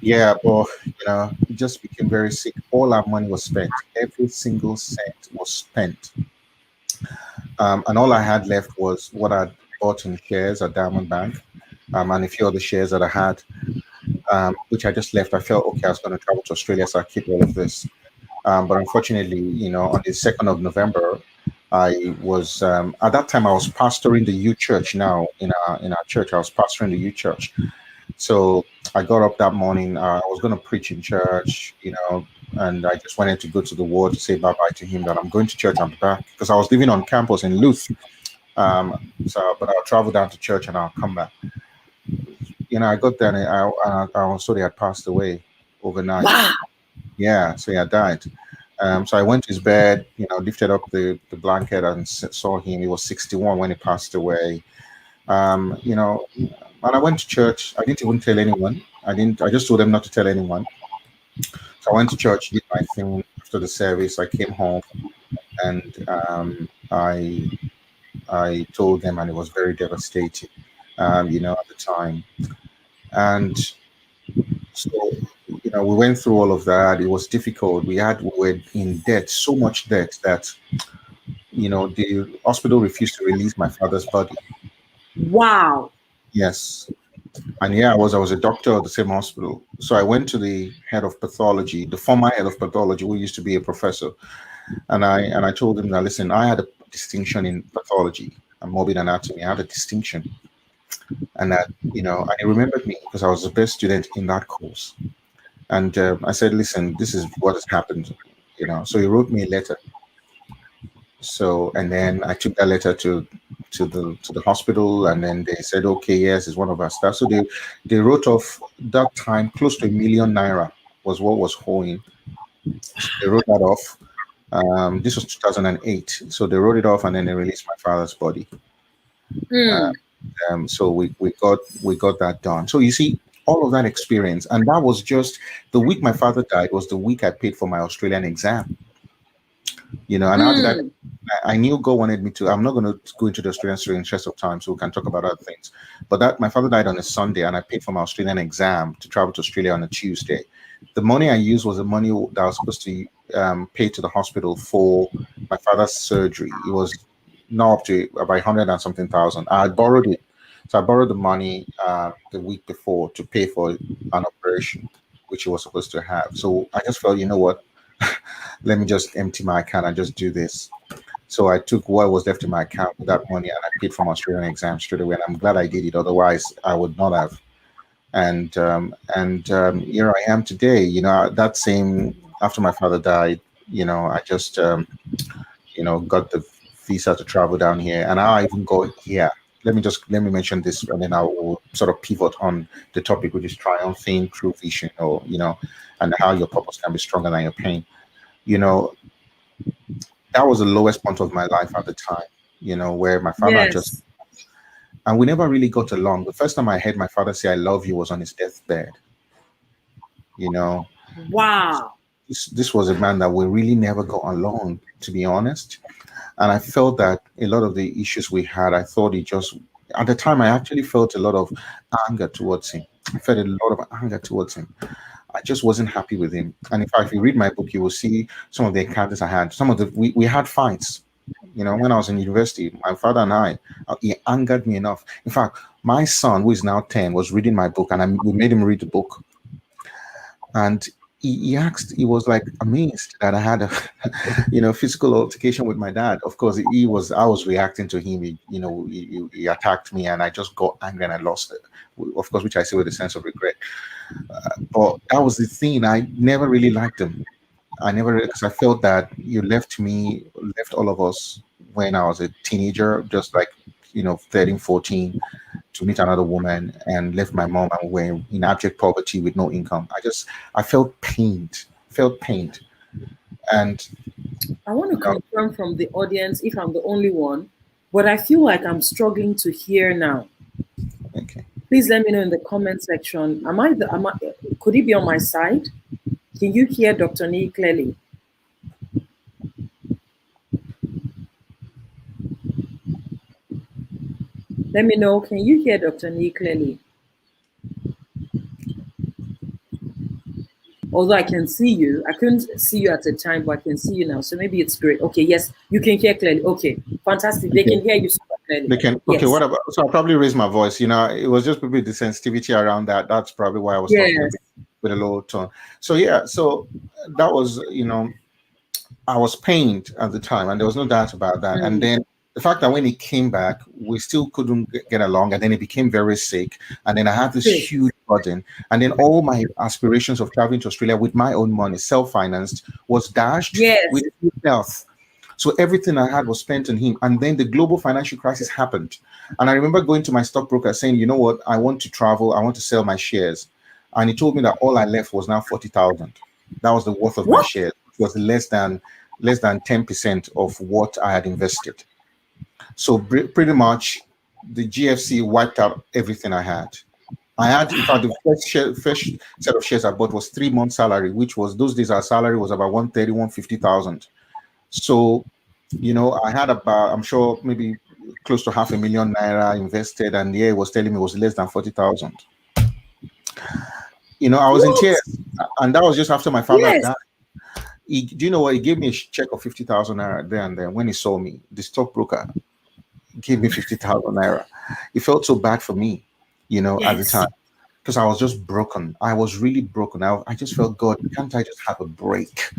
But he just became very sick. All our money was spent. Every single cent was spent, and all I had left was what I'd bought in shares at Diamond Bank. and a few other shares that I had, which I just left. I felt okay, I was going to travel to Australia, so I keep all of this. But unfortunately, on the 2nd of November, I was at that time I was pastoring the youth church. Now in our church, I was pastoring the youth church. So I got up that morning. I was going to preach in church, and I just wanted to go to the ward to say bye bye to him that I'm going to church. I'm back because I was living on campus in Luth. But I'll travel down to church and I'll come back. I got there and I saw they had passed away overnight. Wow. Yeah, so he had died. So I went to his bed, lifted up the blanket and saw him. He was 61 when he passed away. And I went to church. I didn't even tell anyone. I just told them not to tell anyone. So I went to church, did my thing. After the service, I came home and I told them, and it was very devastating, at the time. And so, we went through all of that. It was difficult. We were in debt, so much debt that, the hospital refused to release my father's body. Wow. Yes. And yeah, I was a doctor at the same hospital. So I went to the head of pathology, the former head of pathology, who used to be a professor. And I told him that, listen, I had a distinction in pathology and morbid anatomy. I had a distinction. And that, and he remembered me because I was the best student in that course. And I said, listen, this is what has happened, So he wrote me a letter. So, and then I took that letter to the hospital, and then they said, okay, yes, it's one of our staff. So they wrote off that time close to ₦1,000,000 was what was owing. So they wrote that off. This was 2008. So they wrote it off, and then they released my father's body. So we got that done. So you see, all of that experience, and that was just the week my father died was the week I paid for my Australian exam. And how did I knew God wanted me to. I'm not going to go into the Australian story in interest of time, so we can talk about other things. But that my father died on a Sunday, and I paid for my Australian exam to travel to Australia on a Tuesday. The money I used was the money that I was supposed to pay to the hospital for my father's surgery. It was now up to about 100 and something thousand. I had borrowed it. So I borrowed the money the week before to pay for an operation, which he was supposed to have. So I just felt, you know what? Let me just empty my account and just do this. So I took what was left in my account with that money and I paid for my Australian exam straight away. And I'm glad I did it. Otherwise, I would not have. And here I am today. That same after my father died. I just got the visa to travel down here, and I even go here. Let me mention this, and then I will sort of pivot on the topic, which is triumphing through vision, or and how your purpose can be stronger than your pain. That was the lowest point of my life at the time. Where my father and we never really got along. The first time I heard my father say "I love you" was on his deathbed. Wow. This was a man that we really never got along, to be honest. And I felt that a lot of the issues we had, I thought at the time, I actually felt a lot of anger towards him. I felt a lot of anger towards him. I just wasn't happy with him. And in fact, if you read my book, you will see some of the encounters I had. We had fights. When I was in university, my father and I, he angered me enough. In fact, my son, who is now 10, was reading my book, and we made him read the book. And he was like amazed that I had a, physical altercation with my dad. Of course, I was reacting to him. He attacked me, and I just got angry and I lost it. Of course, which I say with a sense of regret. But that was the thing. I never really liked him. Because I felt that you left all of us when I was a teenager, just like, 13, 14, to meet another woman, and left my mom, and we're in abject poverty with no income. I felt pained. And I want to confirm from the audience if I'm the only one, but I feel like I'm struggling to hear now. Okay. Please let me know in the comment section. Could it be on my side? Can you hear Dr. Niyi clearly? Let me know. Can you hear Dr. Niyi clearly? Although I can see you. I couldn't see you at the time, but I can see you now. So maybe it's great. Okay, yes, you can hear clearly. Okay, fantastic. They can hear you. They can. Okay, Yes. what about? So I'll probably raise my voice. You know, it was just probably the sensitivity around that. That's probably why I was talking a Yes. bit with a low tone. So yeah, so that was, I was pained at the time, and there was no doubt about that. And Mm. then the fact that when he came back, we still couldn't get along, and then he became very sick. And then I had this Sick. huge burden, and then all my aspirations of traveling to Australia with my own money, self-financed, was dashed Yes. with his health. So everything I had was spent on him. And then the global financial crisis happened. And I remember going to my stockbroker saying, you know what, I want to travel, I want to sell my shares. And he told me that all I left was now 40,000. That was the worth of my What? shares. It was less than 10% of what I had invested. So pretty much the GFC wiped out everything I had. I had, in fact, the first set of shares I bought was 3 months' salary, which was those days our salary was about 130, 150,000. So, I had about, I'm sure, maybe close to 500,000 naira invested, and yeah, it was telling me it was less than 40,000. I was in What? tears, and that was just after my father Yes. died. Do you know what? He gave me a check of 50,000 naira there and then. When he saw me, the stockbroker gave me 50,000 naira. It felt so bad for me, at the Yes. time, because I was just broken. I was really broken. I just felt, God, can't I just have a break?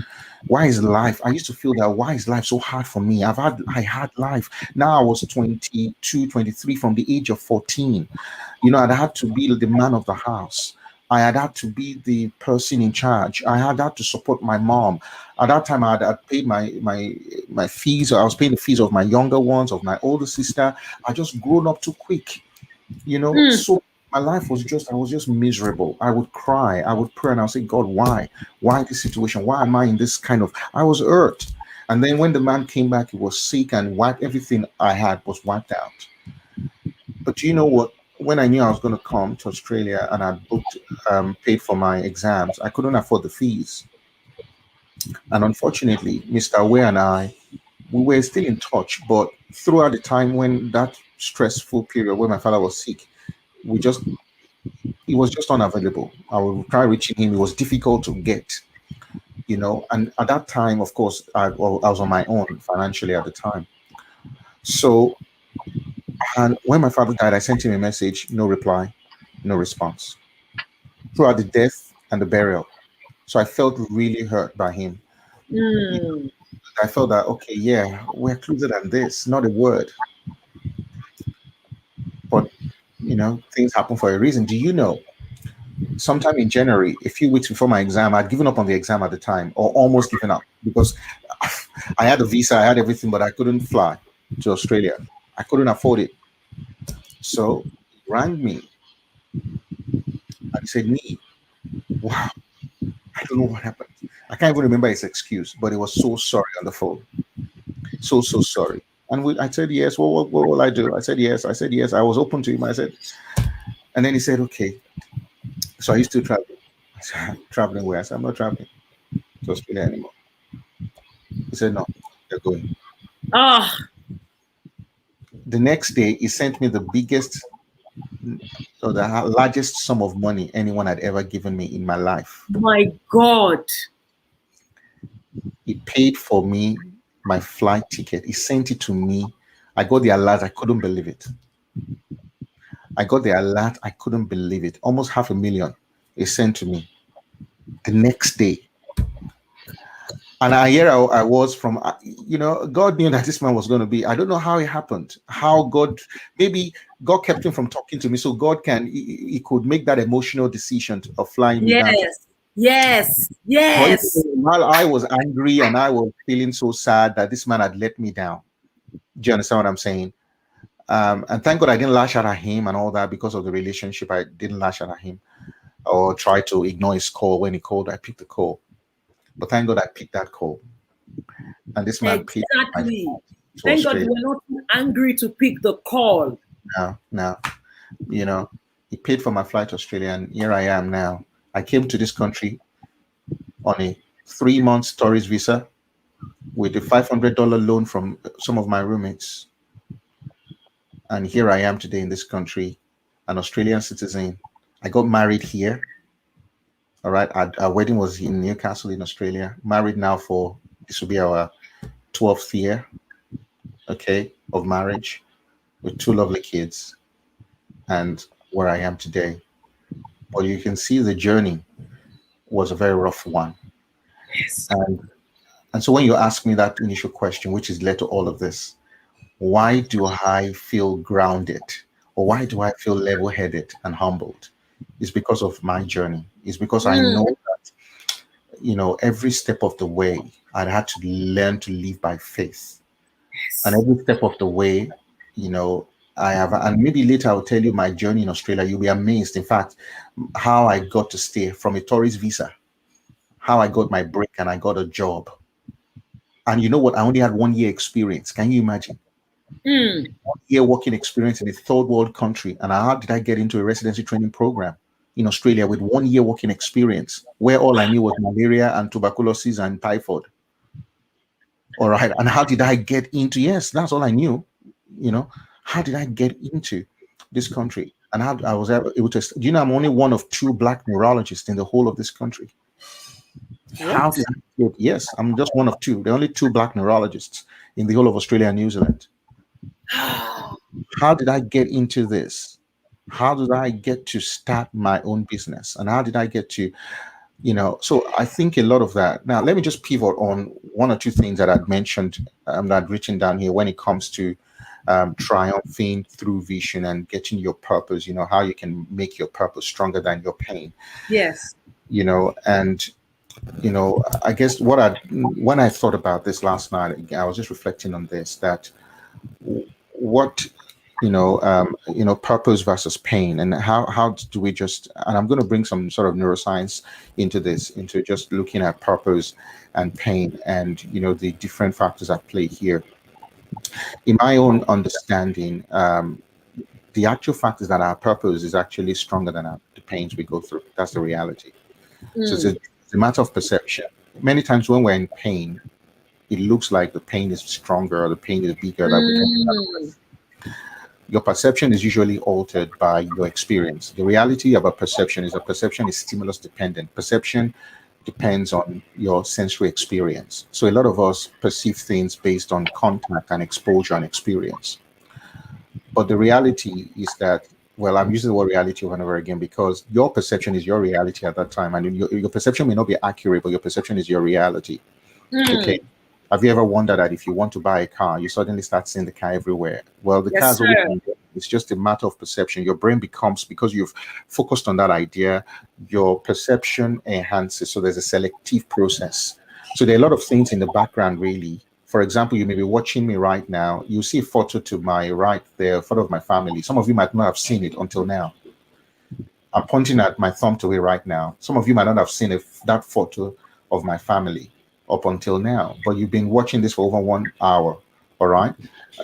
Why is life? I used to feel that, why is life so hard for me? I had life. Now I was 22, 23 from the age of 14. I'd had to be the man of the house. I had to be the person in charge. I had to support my mom. At that time, had paid my fees. I was paying the fees of my younger ones, of my older sister. I just grown up too quick, Mm. so my life was just, I was just miserable. I would cry, I would pray, and I would say, God, why this situation? Why am I in this kind of, I was hurt. And then when the man came back, he was sick, and wiped everything I had was wiped out. But you know what? When I knew I was going to come to Australia and I booked, paid for my exams, I couldn't afford the fees. And unfortunately, Mr. Wei and I, we were still in touch, but throughout the time when that stressful period when my father was sick, we just he was just unavailable. I would try reaching him. It was difficult to get, And at that time, of course, I was on my own financially at the time. So, and when my father died, I sent him a message, no reply, no response throughout the death and the burial. So I felt really hurt by him. Mm. I felt that, okay, yeah, we're closer than this, not a word. But, things happen for a reason. Do you know sometime in January, a few weeks before my exam, I'd given up on the exam at the time, or almost given up, because I had a visa, I had everything, but I couldn't fly to Australia. I couldn't afford it. So he rang me and he said, "Nee, wow, I don't know what happened. I can't even remember his excuse, but he was so sorry on the phone. So, so sorry." And I said, yes. Well, what will I do? I said, yes. I said, yes. I was open to him. I said, and then he said, okay. So are you still traveling? I said, traveling where? I said, I'm not traveling to Australia anymore. He said, no, you're going. Ah, The next day, he sent me the biggest or the largest sum of money anyone had ever given me in my life. my God. He paid for me my flight ticket. He sent it to me. I got the alert. I couldn't believe it. I got the alert. I couldn't believe it. Almost 500,000 he sent to me the next day. And I was from, God knew that this man was going to be. I don't know how it happened. How God, maybe God kept him from talking to me, so God he could make that emotional decision of flying me down. Yes. Yes. But Yes. while I was angry and I was feeling so sad that this man had let me down. Do you understand what I'm saying? And thank God I didn't lash out at him and all that because of the relationship. I didn't lash out at him or try to ignore his call. When he called, I picked the call. But thank God I picked that call. And this man paid my Exactly. flight to Thank God Australia. you were not too angry to pick the call. Now, he paid for my flight to Australia, and here I am now. I came to this country on a 3-month tourist visa with a $500 loan from some of my roommates. And here I am today in this country, an Australian citizen. I got married here. All right. Our wedding was in Newcastle in Australia. Married now for, this will be our 12th year, okay, of marriage. with two lovely kids and where I am today. But you can see the journey was a very rough one. Yes. And so when you ask me that initial question, which has led to all of this, why do I feel grounded, or why do I feel level-headed and humbled? It's because of my journey. It's because I know that, every step of the way, I had to learn to live by faith. Yes. And every step of the way, I have, and maybe later I'll tell you my journey in Australia. You'll be amazed, in fact, how I got to stay from a tourist visa, how I got my break and I got a job. And you know what? I only had 1 year experience. Can you imagine? 1 year working experience in a third world country. And how did I get into a residency training program in Australia with 1 year working experience, where all I knew was malaria and tuberculosis and typhoid? All right. And how did I get into, yes, that's all I knew. How did I get into this country? And how I was able to, I'm only one of 2 Black neurologists in the whole of this country. How did I get, yes, I'm just one of 2. There are only 2 Black neurologists in the whole of Australia and New Zealand. How did I get into this? How did I get to start my own business? And how did I get to, so I think a lot of that. Now, let me just pivot on 1 or 2 things that I'd mentioned, that I'd written down here when it comes to triumphing through vision and getting your purpose, how you can make your purpose stronger than your pain. Yes. And I guess when I thought about this last night, I was just reflecting on this, that what, purpose versus pain, and how do we just, and I'm going to bring some sort of neuroscience into this, into just looking at purpose and pain and, the different factors at play here. In my own understanding, the actual fact is that our purpose is actually stronger than the pains we go through. That's the reality. So it's a matter of perception. Many times when we're in pain, it looks like the pain is stronger or the pain is bigger that we can deal with. Your perception is usually altered by your experience. The reality of a perception is stimulus dependent. Perception depends on your sensory experience. So a lot of us perceive things based on contact and exposure and experience. But the reality is that, well, I'm using the word reality over and over again because your perception is your reality at that time. And your perception may not be accurate, but your perception is your reality. Okay. Have you ever wondered that if you want to buy a car, you suddenly start seeing the car everywhere? Well, the car's always been there. It's just a matter of perception. Your brain becomes, because you've focused on that idea, your perception enhances. So there's a selective process. So there are a lot of things in the background, really. For example, you may be watching me right now. You see a photo to my right there, a photo of my family. Some of you might not have seen it until now. I'm pointing at my thumb to it right now. Some of you might not have seen that photo of my family up until now, but you've been watching this for over 1 hour. All right.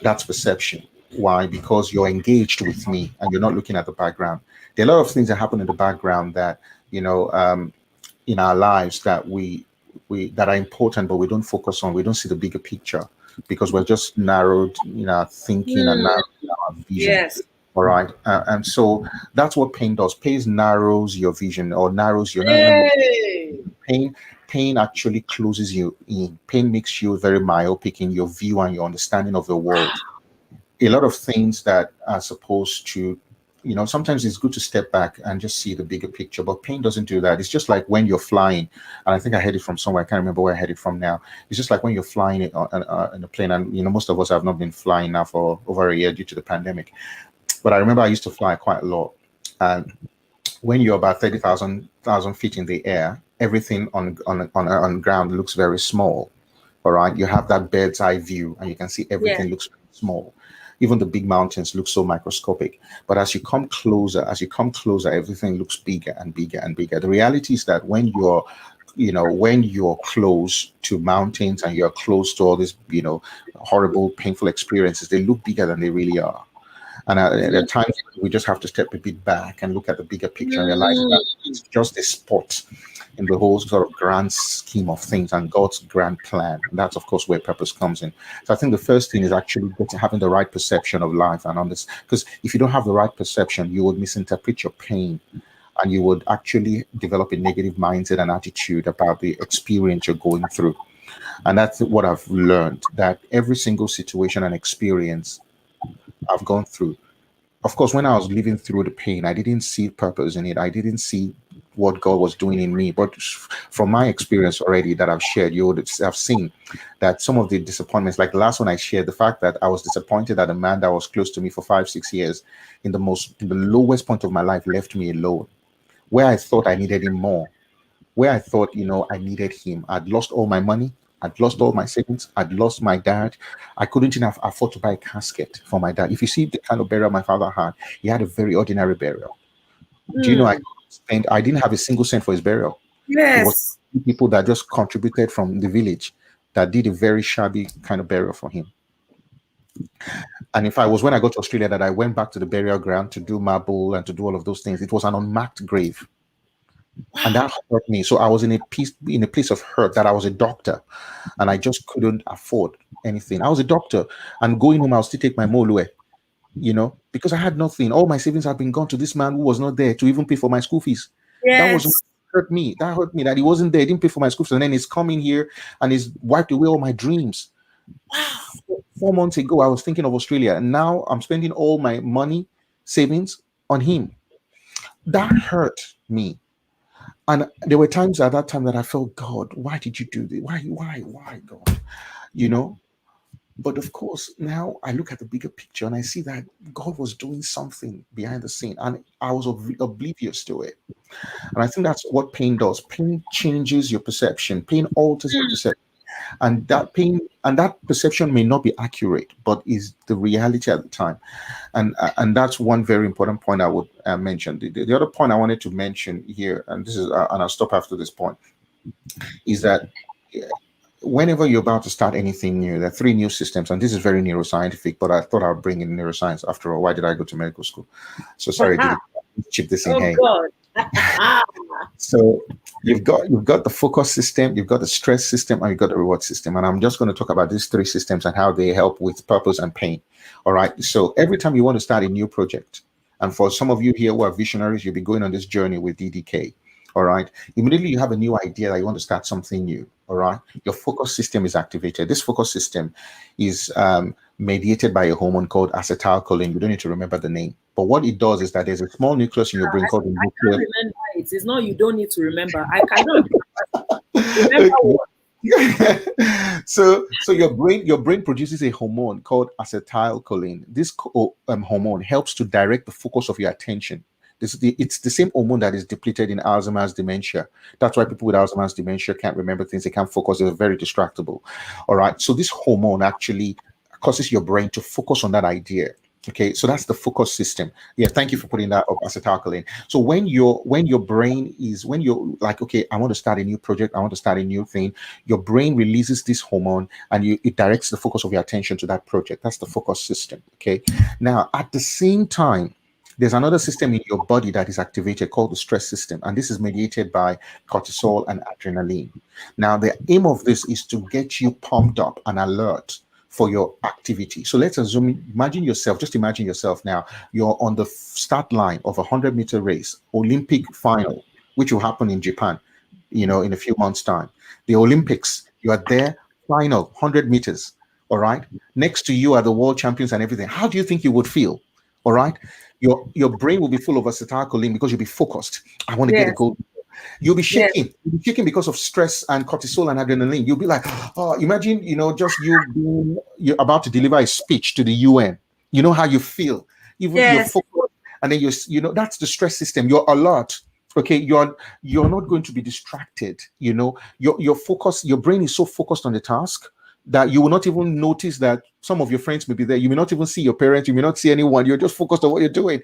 That's perception. Why? Because you're engaged with me and you're not looking at the background. There are a lot of things that happen in the background that, in our lives that that are important, but we don't focus on. We don't see the bigger picture because we're just narrowed in our thinking and narrowed in our vision. Yes. All right. And so that's what pain does. Pain narrows your vision or narrows your pain actually closes you in. Pain makes you very myopic in your view and your understanding of the world. A lot of things that are supposed to, sometimes it's good to step back and just see the bigger picture, but pain doesn't do that. It's just like when you're flying, and I think I heard it from somewhere. I can't remember where I heard it from now. It's just like when you're flying in a plane, and most of us have not been flying now for over a year due to the pandemic. But I remember I used to fly quite a lot, and when you're about 30,000 feet in the air, everything on ground looks very small. All right, you have that bird's eye view, and you can see everything looks very small. Even the big mountains look so microscopic. But as you come closer, everything looks bigger and bigger and bigger. The reality is that when you're close to mountains and you're close to all these, horrible, painful experiences, they look bigger than they really are. And at times we just have to step a bit back and look at the bigger picture and realize that it's just a spot in the whole sort of grand scheme of things and God's grand plan. And that's, of course, where purpose comes in. So I think the first thing is actually having the right perception of life and understand. Because if you don't have the right perception, you would misinterpret your pain and you would actually develop a negative mindset and attitude about the experience you're going through. And that's what I've learned, that every single situation and experience I've gone through. Of course, when I was living through the pain, I didn't see purpose in it. I didn't see what God was doing in me. But from my experience already that I've shared, you would have seen that some of the disappointments, like the last one I shared, the fact that I was disappointed that a man that was close to me for 5, 6 years, in the lowest point of my life, left me alone, where I thought I needed him more, where I thought, I needed him. I'd lost all my money. I'd lost all my savings. I'd lost my dad. I couldn't even afford to buy a casket for my dad. If you see the kind of burial my father had, he had a very ordinary burial. Do you know I didn't have a single cent for his burial. It was Yes. people that just contributed from the village that did a very shabby kind of burial for him. And in fact, it was when I got to Australia that I went back to the burial ground to do marble and to do all of those things. It was an unmarked grave. Wow. And that hurt me. So I was in a place of hurt that I was a doctor and I just couldn't afford anything. I was a doctor and going home, I'll still take my molue, because I had nothing. All my savings had been gone to this man who was not there to even pay for my school fees. Yes. That was hurt me. That hurt me that he wasn't there. He didn't pay for my school fees. And then he's coming here and he's wiped away all my dreams. Wow. 4 months ago, I was thinking of Australia. And now I'm spending all my money, savings on him. That hurt me. And there were times at that time that I felt, God, why did you do this? Why, God? But of course, now I look at the bigger picture and I see that God was doing something behind the scene and I was oblivious to it. And I think that's what pain does. Pain changes your perception. Pain alters your perception. And that pain and that perception may not be accurate, but is the reality at the time. And that's one very important point I would mention. The other point I wanted to mention here, and this is, and I'll stop after this point, is that whenever you're about to start anything new, there are 3 new systems, and this is very neuroscientific, but I thought I'd bring in neuroscience. After all, why did I go to medical school? So sorry, did chip this in? Hey. God. So you've got the focus system, you've got the stress system, and you've got the reward system. And I'm just going to talk about these 3 systems and how they help with purpose and pain. All right. So every time you want to start a new project, and for some of you here who are visionaries, you'll be going on this journey with DDK. All right. Immediately you have a new idea that you want to start something new. All right. Your focus system is activated. This focus system is mediated by a hormone called acetylcholine. You don't need to remember the name. But what it does is that there's a small nucleus in your brain called the nucleus. I can't remember it. It's not you don't need to remember. I cannot remember what. So your brain produces a hormone called acetylcholine. This hormone helps to direct the focus of your attention. It's the same hormone that is depleted in Alzheimer's dementia. That's why people with Alzheimer's dementia can't remember things. They can't focus. They're very distractible. All right. So this hormone actually causes your brain to focus on that idea. Okay, so that's the focus system. Yeah, thank you for putting that up, acetylcholine. So when you're like, okay, I want to start a new project, I want to start a new thing, your brain releases this hormone and it directs the focus of your attention to that project. That's the focus system. Okay. Now, at the same time, there's another system in your body that is activated called the stress system, and this is mediated by cortisol and adrenaline. Now, the aim of this is to get you pumped up and alert for your activity. So let's imagine yourself now, you're on the start line of a 100-meter race, Olympic final, which will happen in Japan, in a few months' time. The Olympics, you are there, final, 100 meters, all right? Next to you are the world champions and everything. How do you think you would feel, all right? Your brain will be full of acetylcholine because you'll be focused. I want to get a gold. You'll be shaking. Yes. You'll be shaking because of stress and cortisol and adrenaline. You'll be like, oh, imagine, just you're about to deliver a speech to the UN. You know how you feel. Even you're focused, and then that's the stress system. You're alert. Okay, you're not going to be distracted. Your focus, your brain is so focused on the task that you will not even notice that some of your friends may be there. You may not even see your parents. You may not see anyone. You're just focused on what you're doing.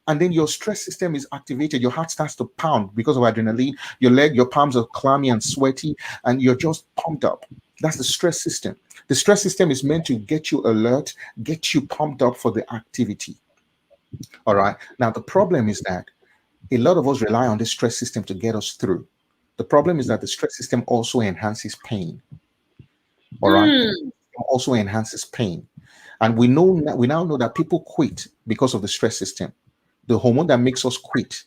And then your stress system is activated. Your heart starts to pound because of adrenaline. Your palms are clammy and sweaty, and you're just pumped up. That's the stress system. The stress system is meant to get you alert, get you pumped up for the activity. All right. Now, the problem is that a lot of us rely on the stress system to get us through. The problem is that the stress system also enhances pain. All right. It also enhances pain. And we now know that people quit because of the stress system. The hormone that makes us quit.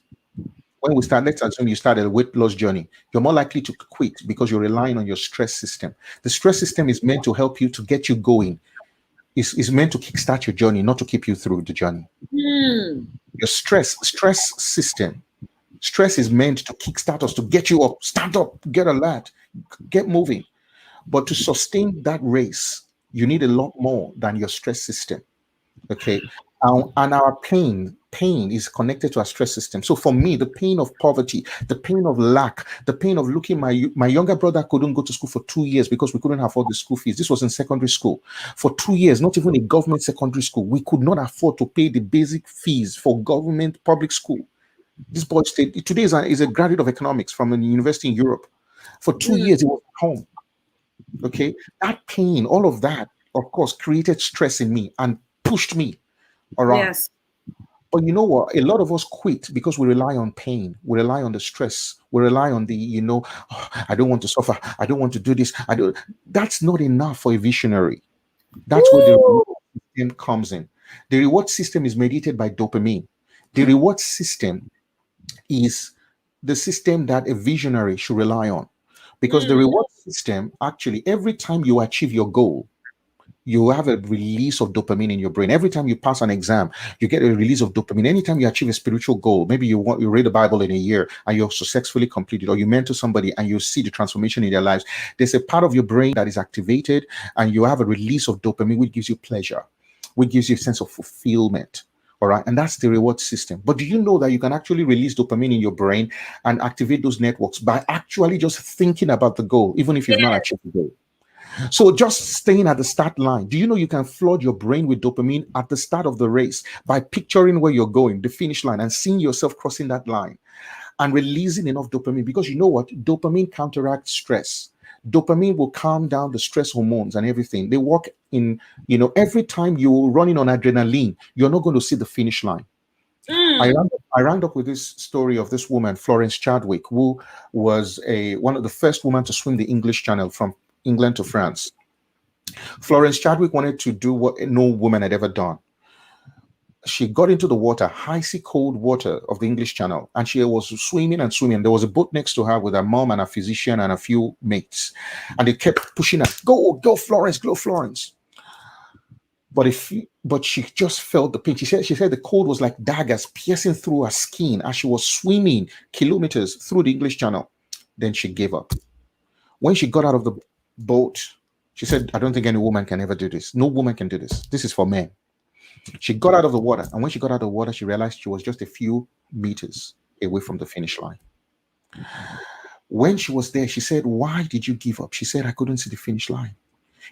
When we start, let's assume you started a weight loss journey, you're more likely to quit because you're relying on your stress system. The stress system is meant to help you, to get you going. is meant to kickstart your journey, not to keep you through the journey. Your stress system. Stress is meant to kickstart us, to get you up, stand up, get alert, get moving. But to sustain that race, you need a lot more than your stress system. Okay. And our pain is connected to our stress system. So for me, the pain of poverty, the pain of lack, the pain of looking, my younger brother couldn't go to school for 2 years because we couldn't afford the school fees. This was in secondary school. For 2 years, not even a government secondary school, we could not afford to pay the basic fees for government public school. This boy stayed, today is a graduate of economics from a university in Europe. For 2 years, he was at home. Okay. That pain, all of that, of course, created stress in me and pushed me around. Yes. But you know what? A lot of us quit because we rely on pain. We rely on the stress. We rely on the, oh, I don't want to suffer. I don't want to do this. That's not enough for a visionary. That's where the reward system comes in. The reward system is mediated by dopamine. The reward system is the system that a visionary should rely on. Because the reward system, actually, every time you achieve your goal, you have a release of dopamine in your brain. Every time you pass an exam, you get a release of dopamine. Anytime you achieve a spiritual goal, maybe you read the Bible in a year and you're successfully completed, or you mentor somebody and you see the transformation in their lives, there's a part of your brain that is activated and you have a release of dopamine, which gives you pleasure, which gives you a sense of fulfillment. All right. And that's the reward system. But do you know that you can actually release dopamine in your brain and activate those networks by actually just thinking about the goal, even if you've not achieved the goal? So just staying at the start line. Do you know you can flood your brain with dopamine at the start of the race by picturing where you're going, the finish line, and seeing yourself crossing that line and releasing enough dopamine? Because you know what? Dopamine counteracts stress. Dopamine will calm down the stress hormones and everything. They work in, every time you're running on adrenaline, you're not going to see the finish line. I round up with this story of this woman, Florence Chadwick, who was one of the first women to swim the English Channel from England to France. Florence Chadwick wanted to do what no woman had ever done. She got into the water, icy cold water of the English Channel, and she was swimming and swimming. There was a boat next to her with her mom and a physician and a few mates, and they kept pushing her, go Florence, go Florence. But she just felt the pain. She said the cold was like daggers piercing through her skin as she was swimming kilometers through the English Channel. Then she gave up. When she got out of the boat, she said, I don't think any woman can ever do this. No woman can do this. This is for men. She got out of the water. And when she got out of the water, she realized she was just a few meters away from the finish line. When she was there, she said, why did you give up? She said, I couldn't see the finish line.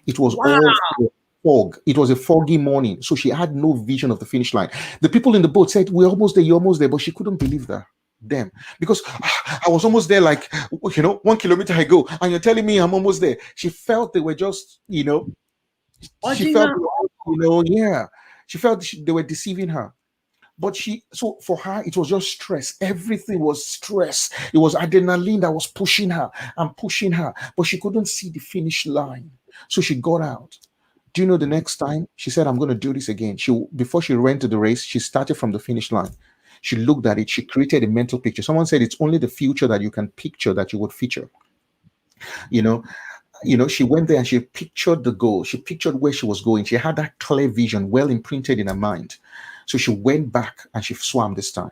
It was all fog. It was a foggy morning. So she had no vision of the finish line. The people in the boat said, we're almost there, you're almost there. But she couldn't believe that. Them, because I was almost there, like 1 kilometer I go, and you're telling me I'm almost there. She felt they were just, she felt, she felt they were deceiving her. But so for her, it was just stress. Everything was stress. It was adrenaline that was pushing her and pushing her, but she couldn't see the finish line. So she got out. Do you know the next time she said, I'm going to do this again? Before she ran to the race, she started from the finish line. She looked at it. She created a mental picture. Someone said it's only the future that you can picture that you would feature. She went there and she pictured the goal. She pictured where she was going. She had that clear vision well imprinted in her mind. So she went back and she swam this time.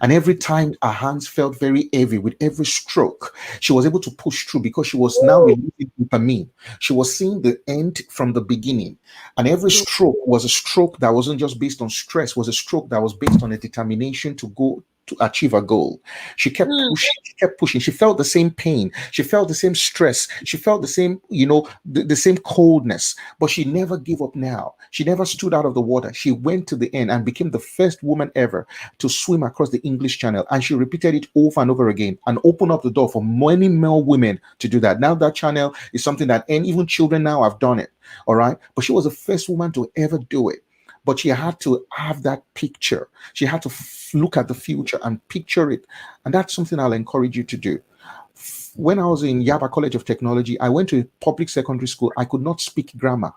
And every time her hands felt very heavy with every stroke, she was able to push through because she was now releasing dopamine. She was seeing the end from the beginning. And every stroke was a stroke that wasn't just based on stress, was a stroke that was based on a determination to go to achieve a goal. She kept pushing, she kept pushing. She felt the same pain. She felt the same stress. She felt the same, the same coldness, but she never gave up now. She never stood out of the water. She went to the end and became the first woman ever to swim across the English Channel. And she repeated it over and over again and opened up the door for many more women to do that. Now that channel is something that, and even children now have done it. All right. But she was the first woman to ever do it. But she had to have that picture. She had to look at the future and picture it. And that's something I'll encourage you to do. When I was in Yaba College of Technology, I went to a public secondary school. I could not speak grammar.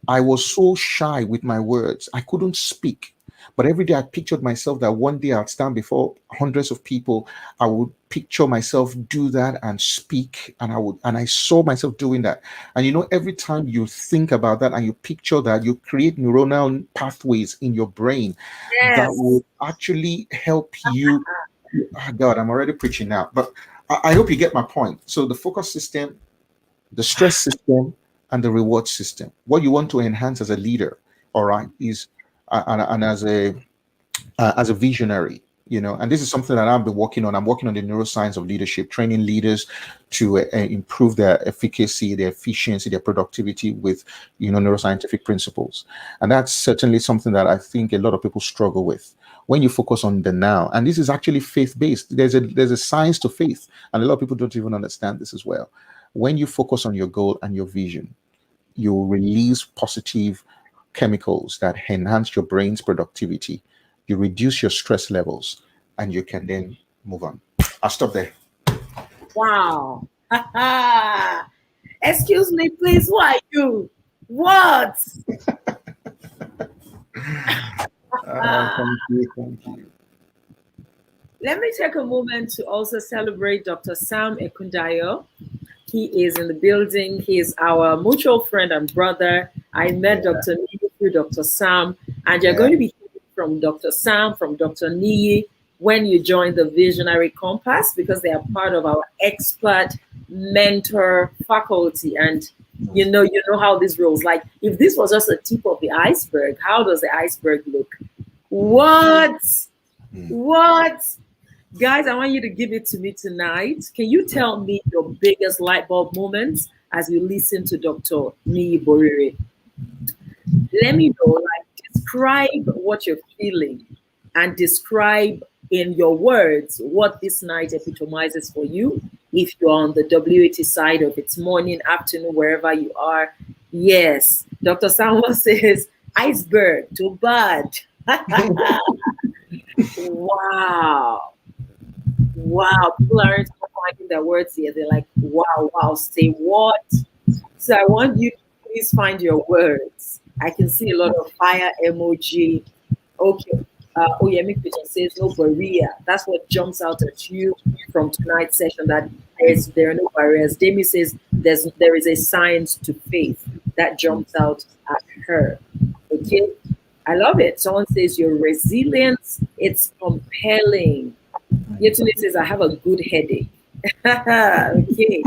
I was so shy with my words. I couldn't speak. But every day I pictured myself that one day I'd stand before hundreds of people. I would picture myself do that and speak, and I saw myself doing that. And every time you think about that and you picture that, you create neuronal pathways in your brain that will actually help you. Oh God, I'm already preaching now, but I hope you get my point. So the focus system, the stress system, and the reward system. What you want to enhance as a leader, all right, is and as a visionary, and this is something that I've been working on. I'm working on the neuroscience of leadership, training leaders to improve their efficacy, their efficiency, their productivity with neuroscientific principles. And that's certainly something that I think a lot of people struggle with. When you focus on the now, and this is actually faith-based, there's a science to faith, and a lot of people don't even understand this as well. When you focus on your goal and your vision, you release positive chemicals that enhance your brain's productivity. You reduce your stress levels, and you can then move on. I'll stop there. Wow. Excuse me, please. Who are you? What? Thank you. Let me take a moment to also celebrate Dr. Sam Ekundayo. He is in the building. He is our mutual friend and brother. I met Dr. Niyi through Dr. Sam, and you're going to be hearing from Dr. Sam, from Dr. Niyi when you join the Visionary Compass, because they are part of our expert mentor faculty. And you know how this rolls. Like, if this was just a tip of the iceberg, how does the iceberg look? What? Guys, I want you to give it to me tonight. Can you tell me your biggest light bulb moments as you listen to Dr. Niyi Borire? Let me know, like, describe what you're feeling and describe in your words what this night epitomizes for you. If you're on the WAT side of it's morning, afternoon, wherever you are. Yes, Dr. Samuel says, iceberg, too bad. Wow, people aren't finding their words here. They're like, wow, say what? So I want you to please find your words. I can see a lot of fire emoji. Okay. Oyemi Pigeon says no barrier. That's what jumps out at you from tonight's session, that there are no barriers. Demi says there is a science to faith. That jumps out at her. Okay. I love it. Someone says your resilience, it's compelling. Yetune says, I have a good headache. Okay.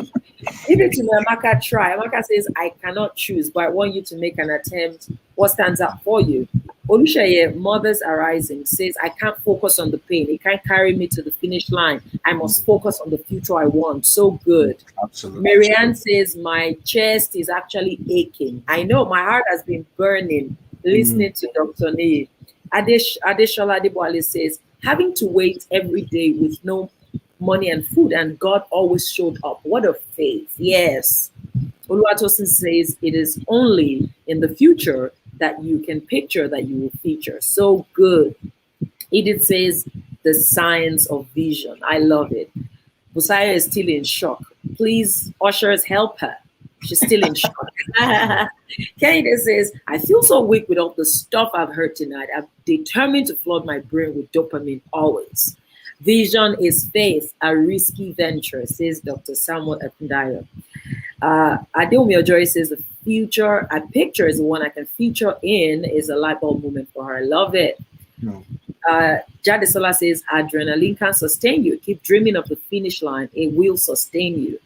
Give it to me, Amaka, try. Amaka says, I cannot choose, but I want you to make an attempt. What stands out for you? Olushaye, Mothers Arising, says, I can't focus on the pain. It can't carry me to the finish line. I must focus on the future I want. So good. Absolutely. Marianne says, my chest is actually aching. I know, my heart has been burning listening to Dr. Niyi. Adeshola Adeboale says, having to wait every day with no money and food, and God always showed up. What a faith. Yes. Oluwatosin says, it is only in the future that you can picture that you will feature. So good. Edith says, the science of vision. I love it. Busaya is still in shock. Please, ushers, help her. She's still in shock. Kennedy says, I feel so weak with all the stuff I've heard tonight. I'm determined to flood my brain with dopamine always. Vision is faith, a risky venture, says Dr. Samuel Ekundayo. Adeomi Ojoy says, the future I picture is the one I can feature in, is a light bulb moment for her. I love it. No. Jadesola says, adrenaline can sustain you. Keep dreaming of the finish line. It will sustain you.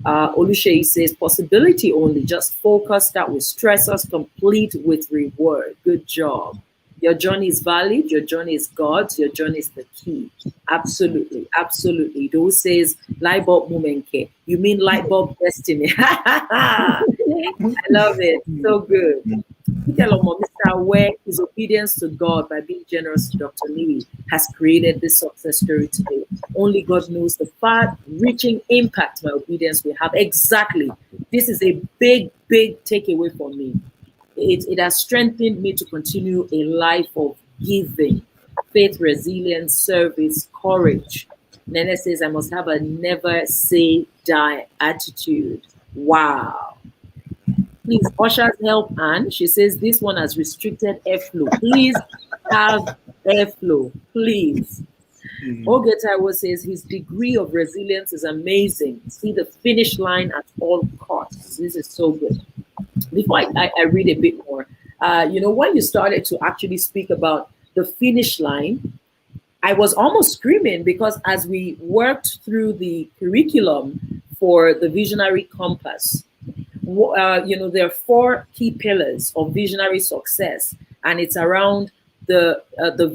Oluseyi says, possibility only. Just focus. That will stress us, complete with reward. Good job. Your journey is valid. Your journey is God's. Your journey is the key. Absolutely. Absolutely. Those says, light bulb moment. You mean light bulb destiny. I love it. So good. Mr. Ware, his obedience to God by being generous to Dr. Niyi has created this success story today. Only God knows the far-reaching impact my obedience will have. Exactly. This is a big, big takeaway for me. It has strengthened me to continue a life of giving, faith, resilience, service, courage. Nene says, I must have a never say die attitude. Wow. Please, ushers, help Anne. She says this one has restricted airflow. Please have airflow, please. Ogetaiwo says his degree of resilience is amazing. See the finish line at all costs. This is so good. Before I read a bit more, when you started to actually speak about the finish line, I was almost screaming because as we worked through the curriculum for the Visionary Compass, there are 4 key pillars of visionary success, and it's around the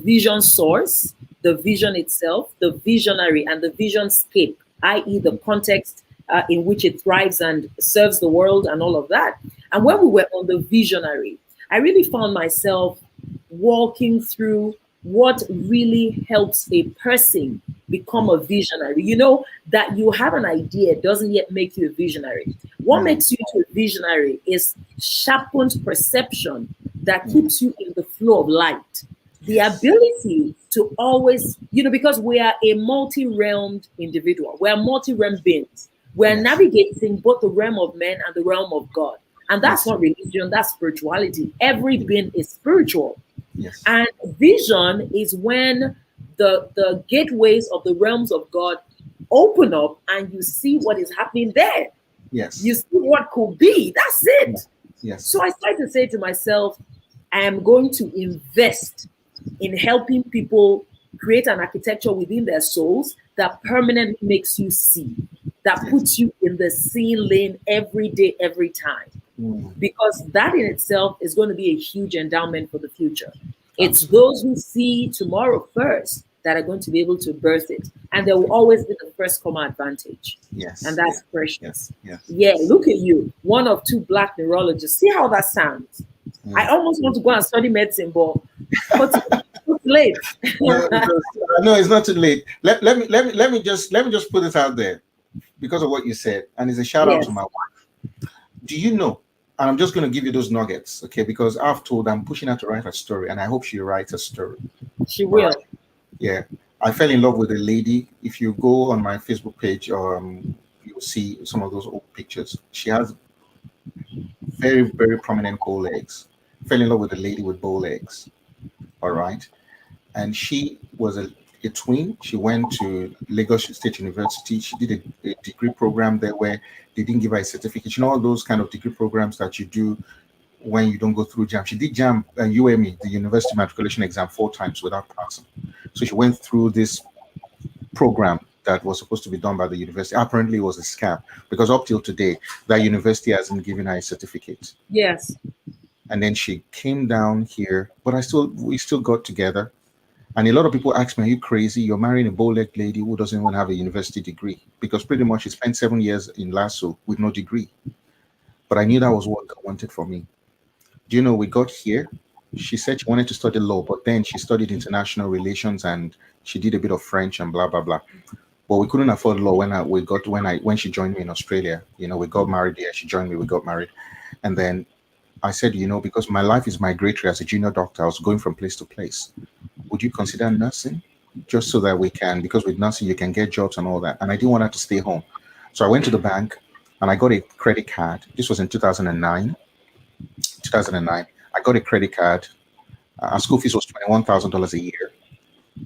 vision source, the vision itself, the visionary, and the vision scape, i.e., the context in which it thrives and serves the world and all of that. And when we were on the visionary, I really found myself walking through what really helps a person become a visionary. You know, that you have an idea doesn't yet make you a visionary. What makes you a visionary is sharpened perception that keeps you in the flow of light. The ability to always, because we are a multi-realmed individual. We are multi-realm beings. We're navigating both the realm of men and the realm of God. And that's not religion, that's spirituality. Every being is spiritual. Yes. And vision is when the gateways of the realms of God open up and you see what is happening there. Yes. You see what could be. That's it. Yes. So I started to say to myself, I am going to invest in helping people create an architecture within their souls that permanently makes you see, that puts you in the seeing lane every day, every time. Because that in itself is going to be a huge endowment for the future. It's those who see tomorrow first that are going to be able to birth it. And there will always be the first comer advantage. Yes. And that's precious. Yes. Yeah, look at you, one of 2 Black neurologists. See how that sounds? I almost want to go and study medicine, but it's late. No, it's not too late. Let me just put this out there because of what you said, and it's a shout out to my wife. Do you know? And I'm just going to give you those nuggets, okay? Because I'm pushing her to write a story, and I hope she writes a story. She will. Right. Yeah, I fell in love with a lady. If you go on my Facebook page, you'll see some of those old pictures. She has very, very prominent bow legs. Fell in love with a lady with bow legs. All right, and she was a twin. She went to Lagos State University. She did a degree program there where they didn't give her a certificate. You know, all those kind of degree programs that you do when you don't go through JAM. She did JAM and UME, the University Matriculation Exam, 4 times without passing. So she went through this program that was supposed to be done by the university. Apparently it was a scam because up till today, that university hasn't given her a certificate. Yes. And then she came down here, but we still got together. And a lot of people ask me, are you crazy? You're marrying a bow-legged lady who doesn't even have a university degree. Because pretty much she spent 7 years in LASO with no degree. But I knew that was what God wanted for me. Do you know, we got here. She said she wanted to study law, but then she studied international relations and she did a bit of French and blah, blah, blah. But we couldn't afford law when she joined me in Australia. You know, we got married here. She joined me, we got married. And then I said, you know, because my life is migratory as a junior doctor, I was going from place to place. Would you consider nursing? Just so that we can, because with nursing, you can get jobs and all that. And I didn't want her to stay home. So I went to the bank and I got a credit card. This was in 2009. I got a credit card. Our school fees was $21,000 a year.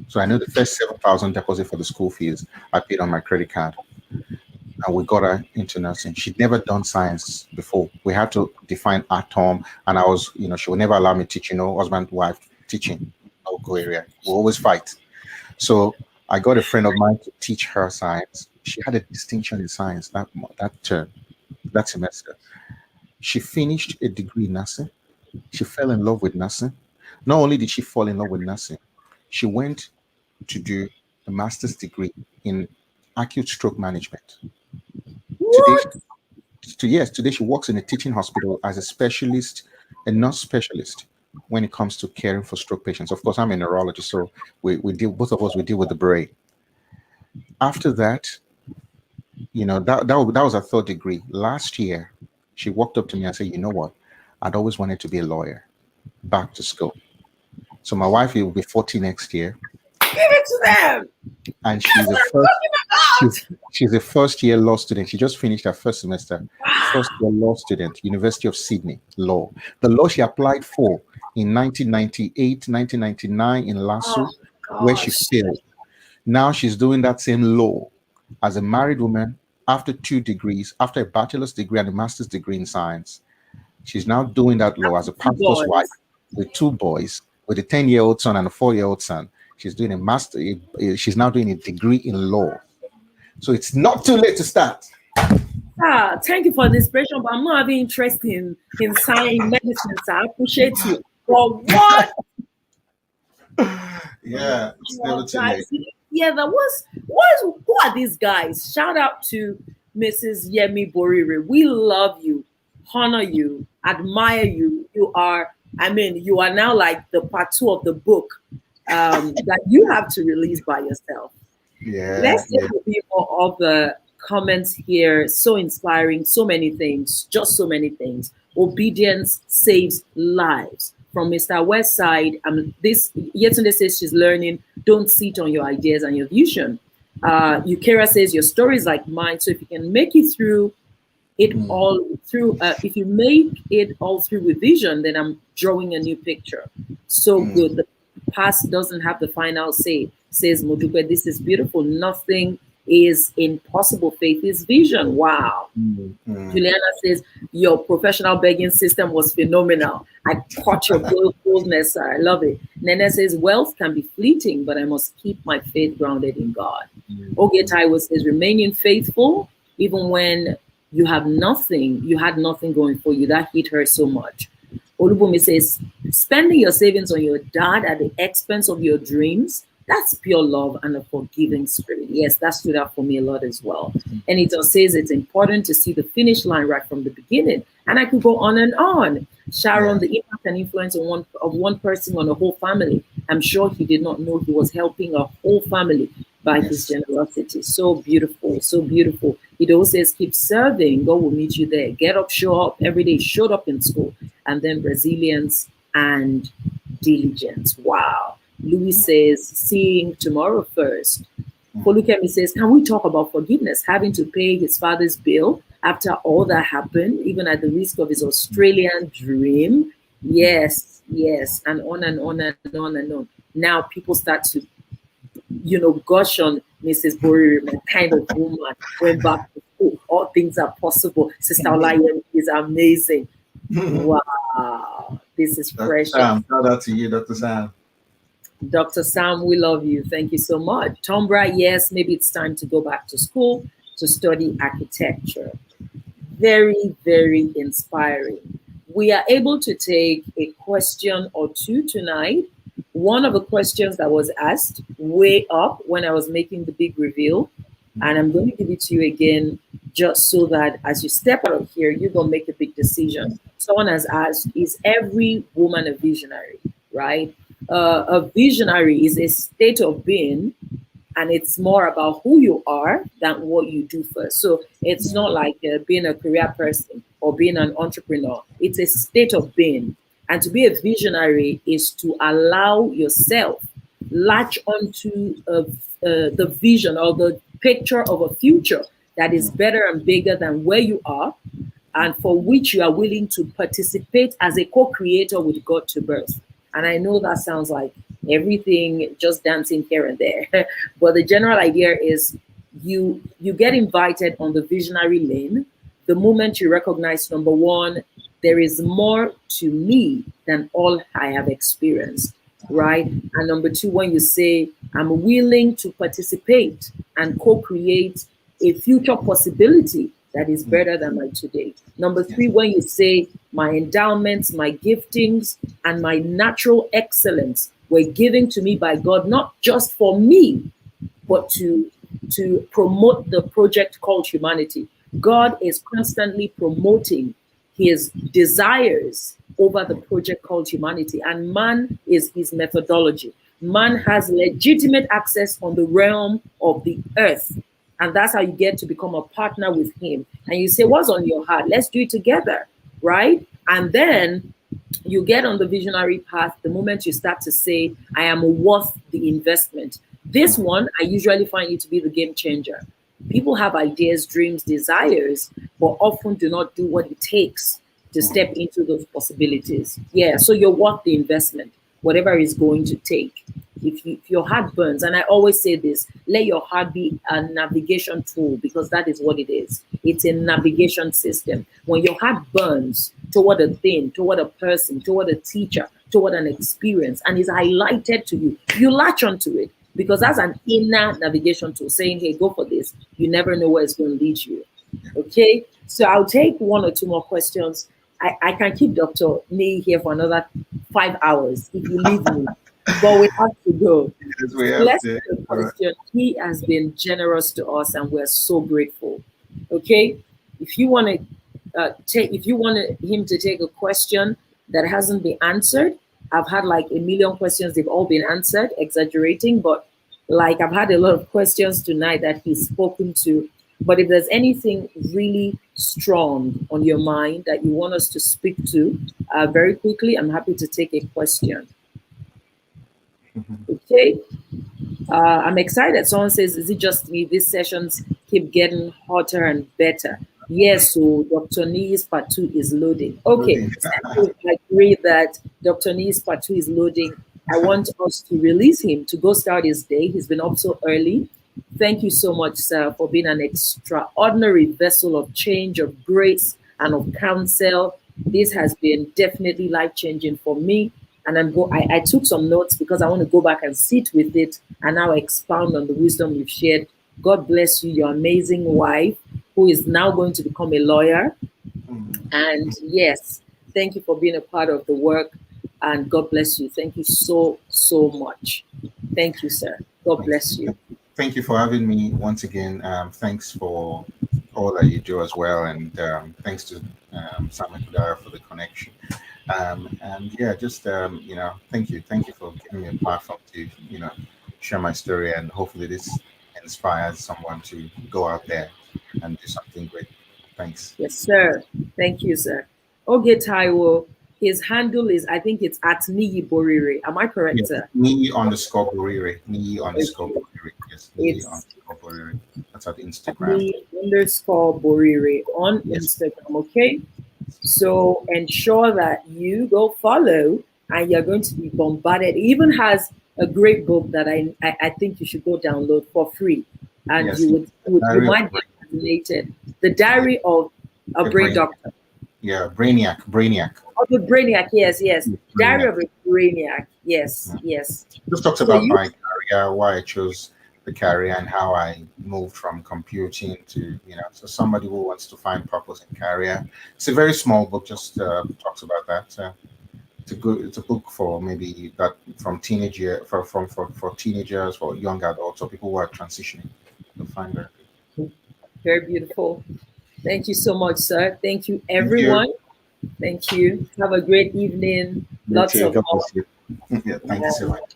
So I know the first $7,000 deposit for the school fees I paid on my credit card. And we got her into nursing. She'd never done science before. We had to define atom. And I was, you know, she would never allow me to teach, you know, husband, wife, teaching, local area. We always fight. So I got a friend of mine to teach her science. She had a distinction in science that semester. She finished a degree in nursing. She fell in love with nursing. Not only did she fall in love with nursing, she went to do a master's degree in acute stroke management. What? Today she works in a teaching hospital as a specialist, a nurse specialist when it comes to caring for stroke patients. Of course, I'm a neurologist, so we deal with the brain. After that, you know, that was her 3rd degree. Last year, she walked up to me and said, you know what? I'd always wanted to be a lawyer. Back to school. So my wife will be 40 next year. Give it to them. And she's a first-year law student. She just finished her first semester. First-year law student, University of Sydney, law. The law she applied for in 1998, 1999 in Lasso, where she failed. Now she's doing that same law as a married woman after 2 degrees, after a bachelor's degree and a master's degree in science. She's now doing that law as a pastor's wife with 2 boys, with a 10-year-old son and a 4-year-old son. She's doing a master. She's now doing a degree in law. So it's not too late to start. Thank you for the inspiration, but I'm not having interest in science, medicine, sir. I appreciate you. But what? Yeah, it's never too late. Yeah, who are these guys? Shout out to Mrs. Niyi Borire. We love you, honor you, admire you. You are now like the part 2 of the book that you have to release by yourself. Yeah. Let's take a bit more of the comments here. So inspiring, so many things, just so many things. Obedience saves lives. From Mr. Westside, this Yetunde says she's learning. Don't sit on your ideas and your vision. Yukera says your story is like mine. So if you can make it through it all through, if you make it all through with vision, then I'm drawing a new picture. So good. The past doesn't have the final say. Says Modupe, this is beautiful. Nothing is impossible. Faith is vision. Wow. Juliana says your professional begging system was phenomenal. I caught your boldness, sir. I love it. Nene says wealth can be fleeting, but I must keep my faith grounded in God. Oge Taiwo says remaining faithful even when you have nothing, you had nothing going for you. That hit her so much. Olubumi says spending your savings on your dad at the expense of your dreams, that's pure love and a forgiving spirit. Yes, that stood out for me a lot as well. And it says it's important to see the finish line right from the beginning. And I could go on and on. Sharon, the impact and influence of one person on a whole family. I'm sure he did not know he was helping a whole family by his generosity. So beautiful, so beautiful. It also says keep serving. God will meet you there. Get up, show up every day. Showed up in school. And then resilience and diligence. Wow. Louis says, seeing tomorrow first. Folukemi says, can we talk about forgiveness? Having to pay his father's bill after all that happened, even at the risk of his Australian dream. Yes, yes, and on and on and on and on. Now people start to, gush on Mrs. Borire, my kind of woman, went back to school. All things are possible. Sister Olaye is amazing. Wow, this is precious. Shout out to you, Dr. Sam. Dr. Sam, we love you. Thank you so much. Tombra, yes, maybe it's time to go back to school to study architecture. Very, very inspiring. We are able to take a question or two tonight. One of the questions that was asked way up when I was making the big reveal, and I'm going to give it to you again just so that as you step out of here, you're going to make a big decision. Someone has asked, is every woman a visionary, right? A visionary is a state of being, and it's more about who you are than what you do first. So it's not like being a career person or being an entrepreneur. It's a state of being. And to be a visionary is to allow yourself latch onto the vision or the picture of a future that is better and bigger than where you are, and for which you are willing to participate as a co-creator with God to birth. And I know that sounds like everything just dancing here and there, but the general idea is you get invited on the visionary lane the moment you recognize, number one, there is more to me than all I have experienced, right? And number two, when you say, I'm willing to participate and co-create a future possibility that is better than my today. Number three, when you say my endowments, my giftings, and my natural excellence were given to me by God, not just for me, but to promote the project called humanity. God is constantly promoting his desires over the project called humanity, and man is his methodology. Man has legitimate access on the realm of the earth, and that's how you get to become a partner with him. And you say, what's on your heart? Let's do it together, right? And then You get on the visionary path the moment you start to say, I am worth the investment. This one, I usually find it to be the game changer. People have ideas, dreams, desires, but often do not do what it takes to step into those possibilities. Yeah, so you're worth the investment, whatever it's going to take. If your heart burns, and I always say this, let your heart be a navigation tool, because that is what it is. It's a navigation system. When your heart burns toward a thing, toward a person, toward a teacher, toward an experience, and is highlighted to you, you latch onto it, because that's an inner navigation tool saying, hey, go for this. You never know where it's going to lead you. Okay, so I'll take one or two more questions. I can keep Dr. Niyi here for another 5 hours if you leave me, but we have to go. Yes, Let's take a question. He has been generous to us, and we're so grateful. Okay, if you want him to take a question that hasn't been answered, I've had like a million questions. They've all been answered, exaggerating, but like I've had a lot of questions tonight that he's spoken to. But if there's anything really strong on your mind that you want us to speak to very quickly, I'm happy to take a question. Okay. I'm excited. Someone says, is it just me? These sessions keep getting hotter and better. Yes, so Dr. Niyi's part 2 is loading. Okay, I agree that Dr. Niyi's part 2 is loading. I want us to release him to go start his day. He's been up so early. Thank you so much, sir, for being an extraordinary vessel of change, of grace, and of counsel. This has been definitely life-changing for me. And I took some notes because I want to go back and sit with it and now expound on the wisdom you've shared. God bless you, your amazing wife, who is now going to become a lawyer. And yes, thank you for being a part of the work. And God bless you. Thank you so, so much. Thank you, sir. God bless you. Thank you for having me once again. Thanks for all that you do as well. And thanks to Simon Kudara for the connection. And yeah, just, thank you for giving me a platform to, share my story, and hopefully this inspires someone to go out there and do something great. Thanks. Yes, sir. Thank you, sir. Okay, Taiwo, his handle is, I think it's at Niyi Borire. Am I correct, yes, sir? Niyi_Borire. Niyi_Borire. Yes, Niyi_Borire. That's at Instagram. Niyi_Borire on Instagram, okay? So ensure that you go follow, and you're going to be bombarded. He even has a great book that I think you should go download for free, and yes, you might be fascinated. The Diary of a Brain Doctor. Yeah, Brainiac. Of a Brainiac, yes. Brainiac. Diary of a Brainiac, yes. Just talks about my career, why I chose the career, and how I moved from computing to, so somebody who wants to find purpose in career. It's a very small book, just talks about that. It's a book for maybe that from teenagers, for young adults, or people who are transitioning. You'll find that. Very beautiful. Thank you so much, sir. Thank you, everyone. Thank you. Have a great evening. Lots of love. Yeah, thank you so much.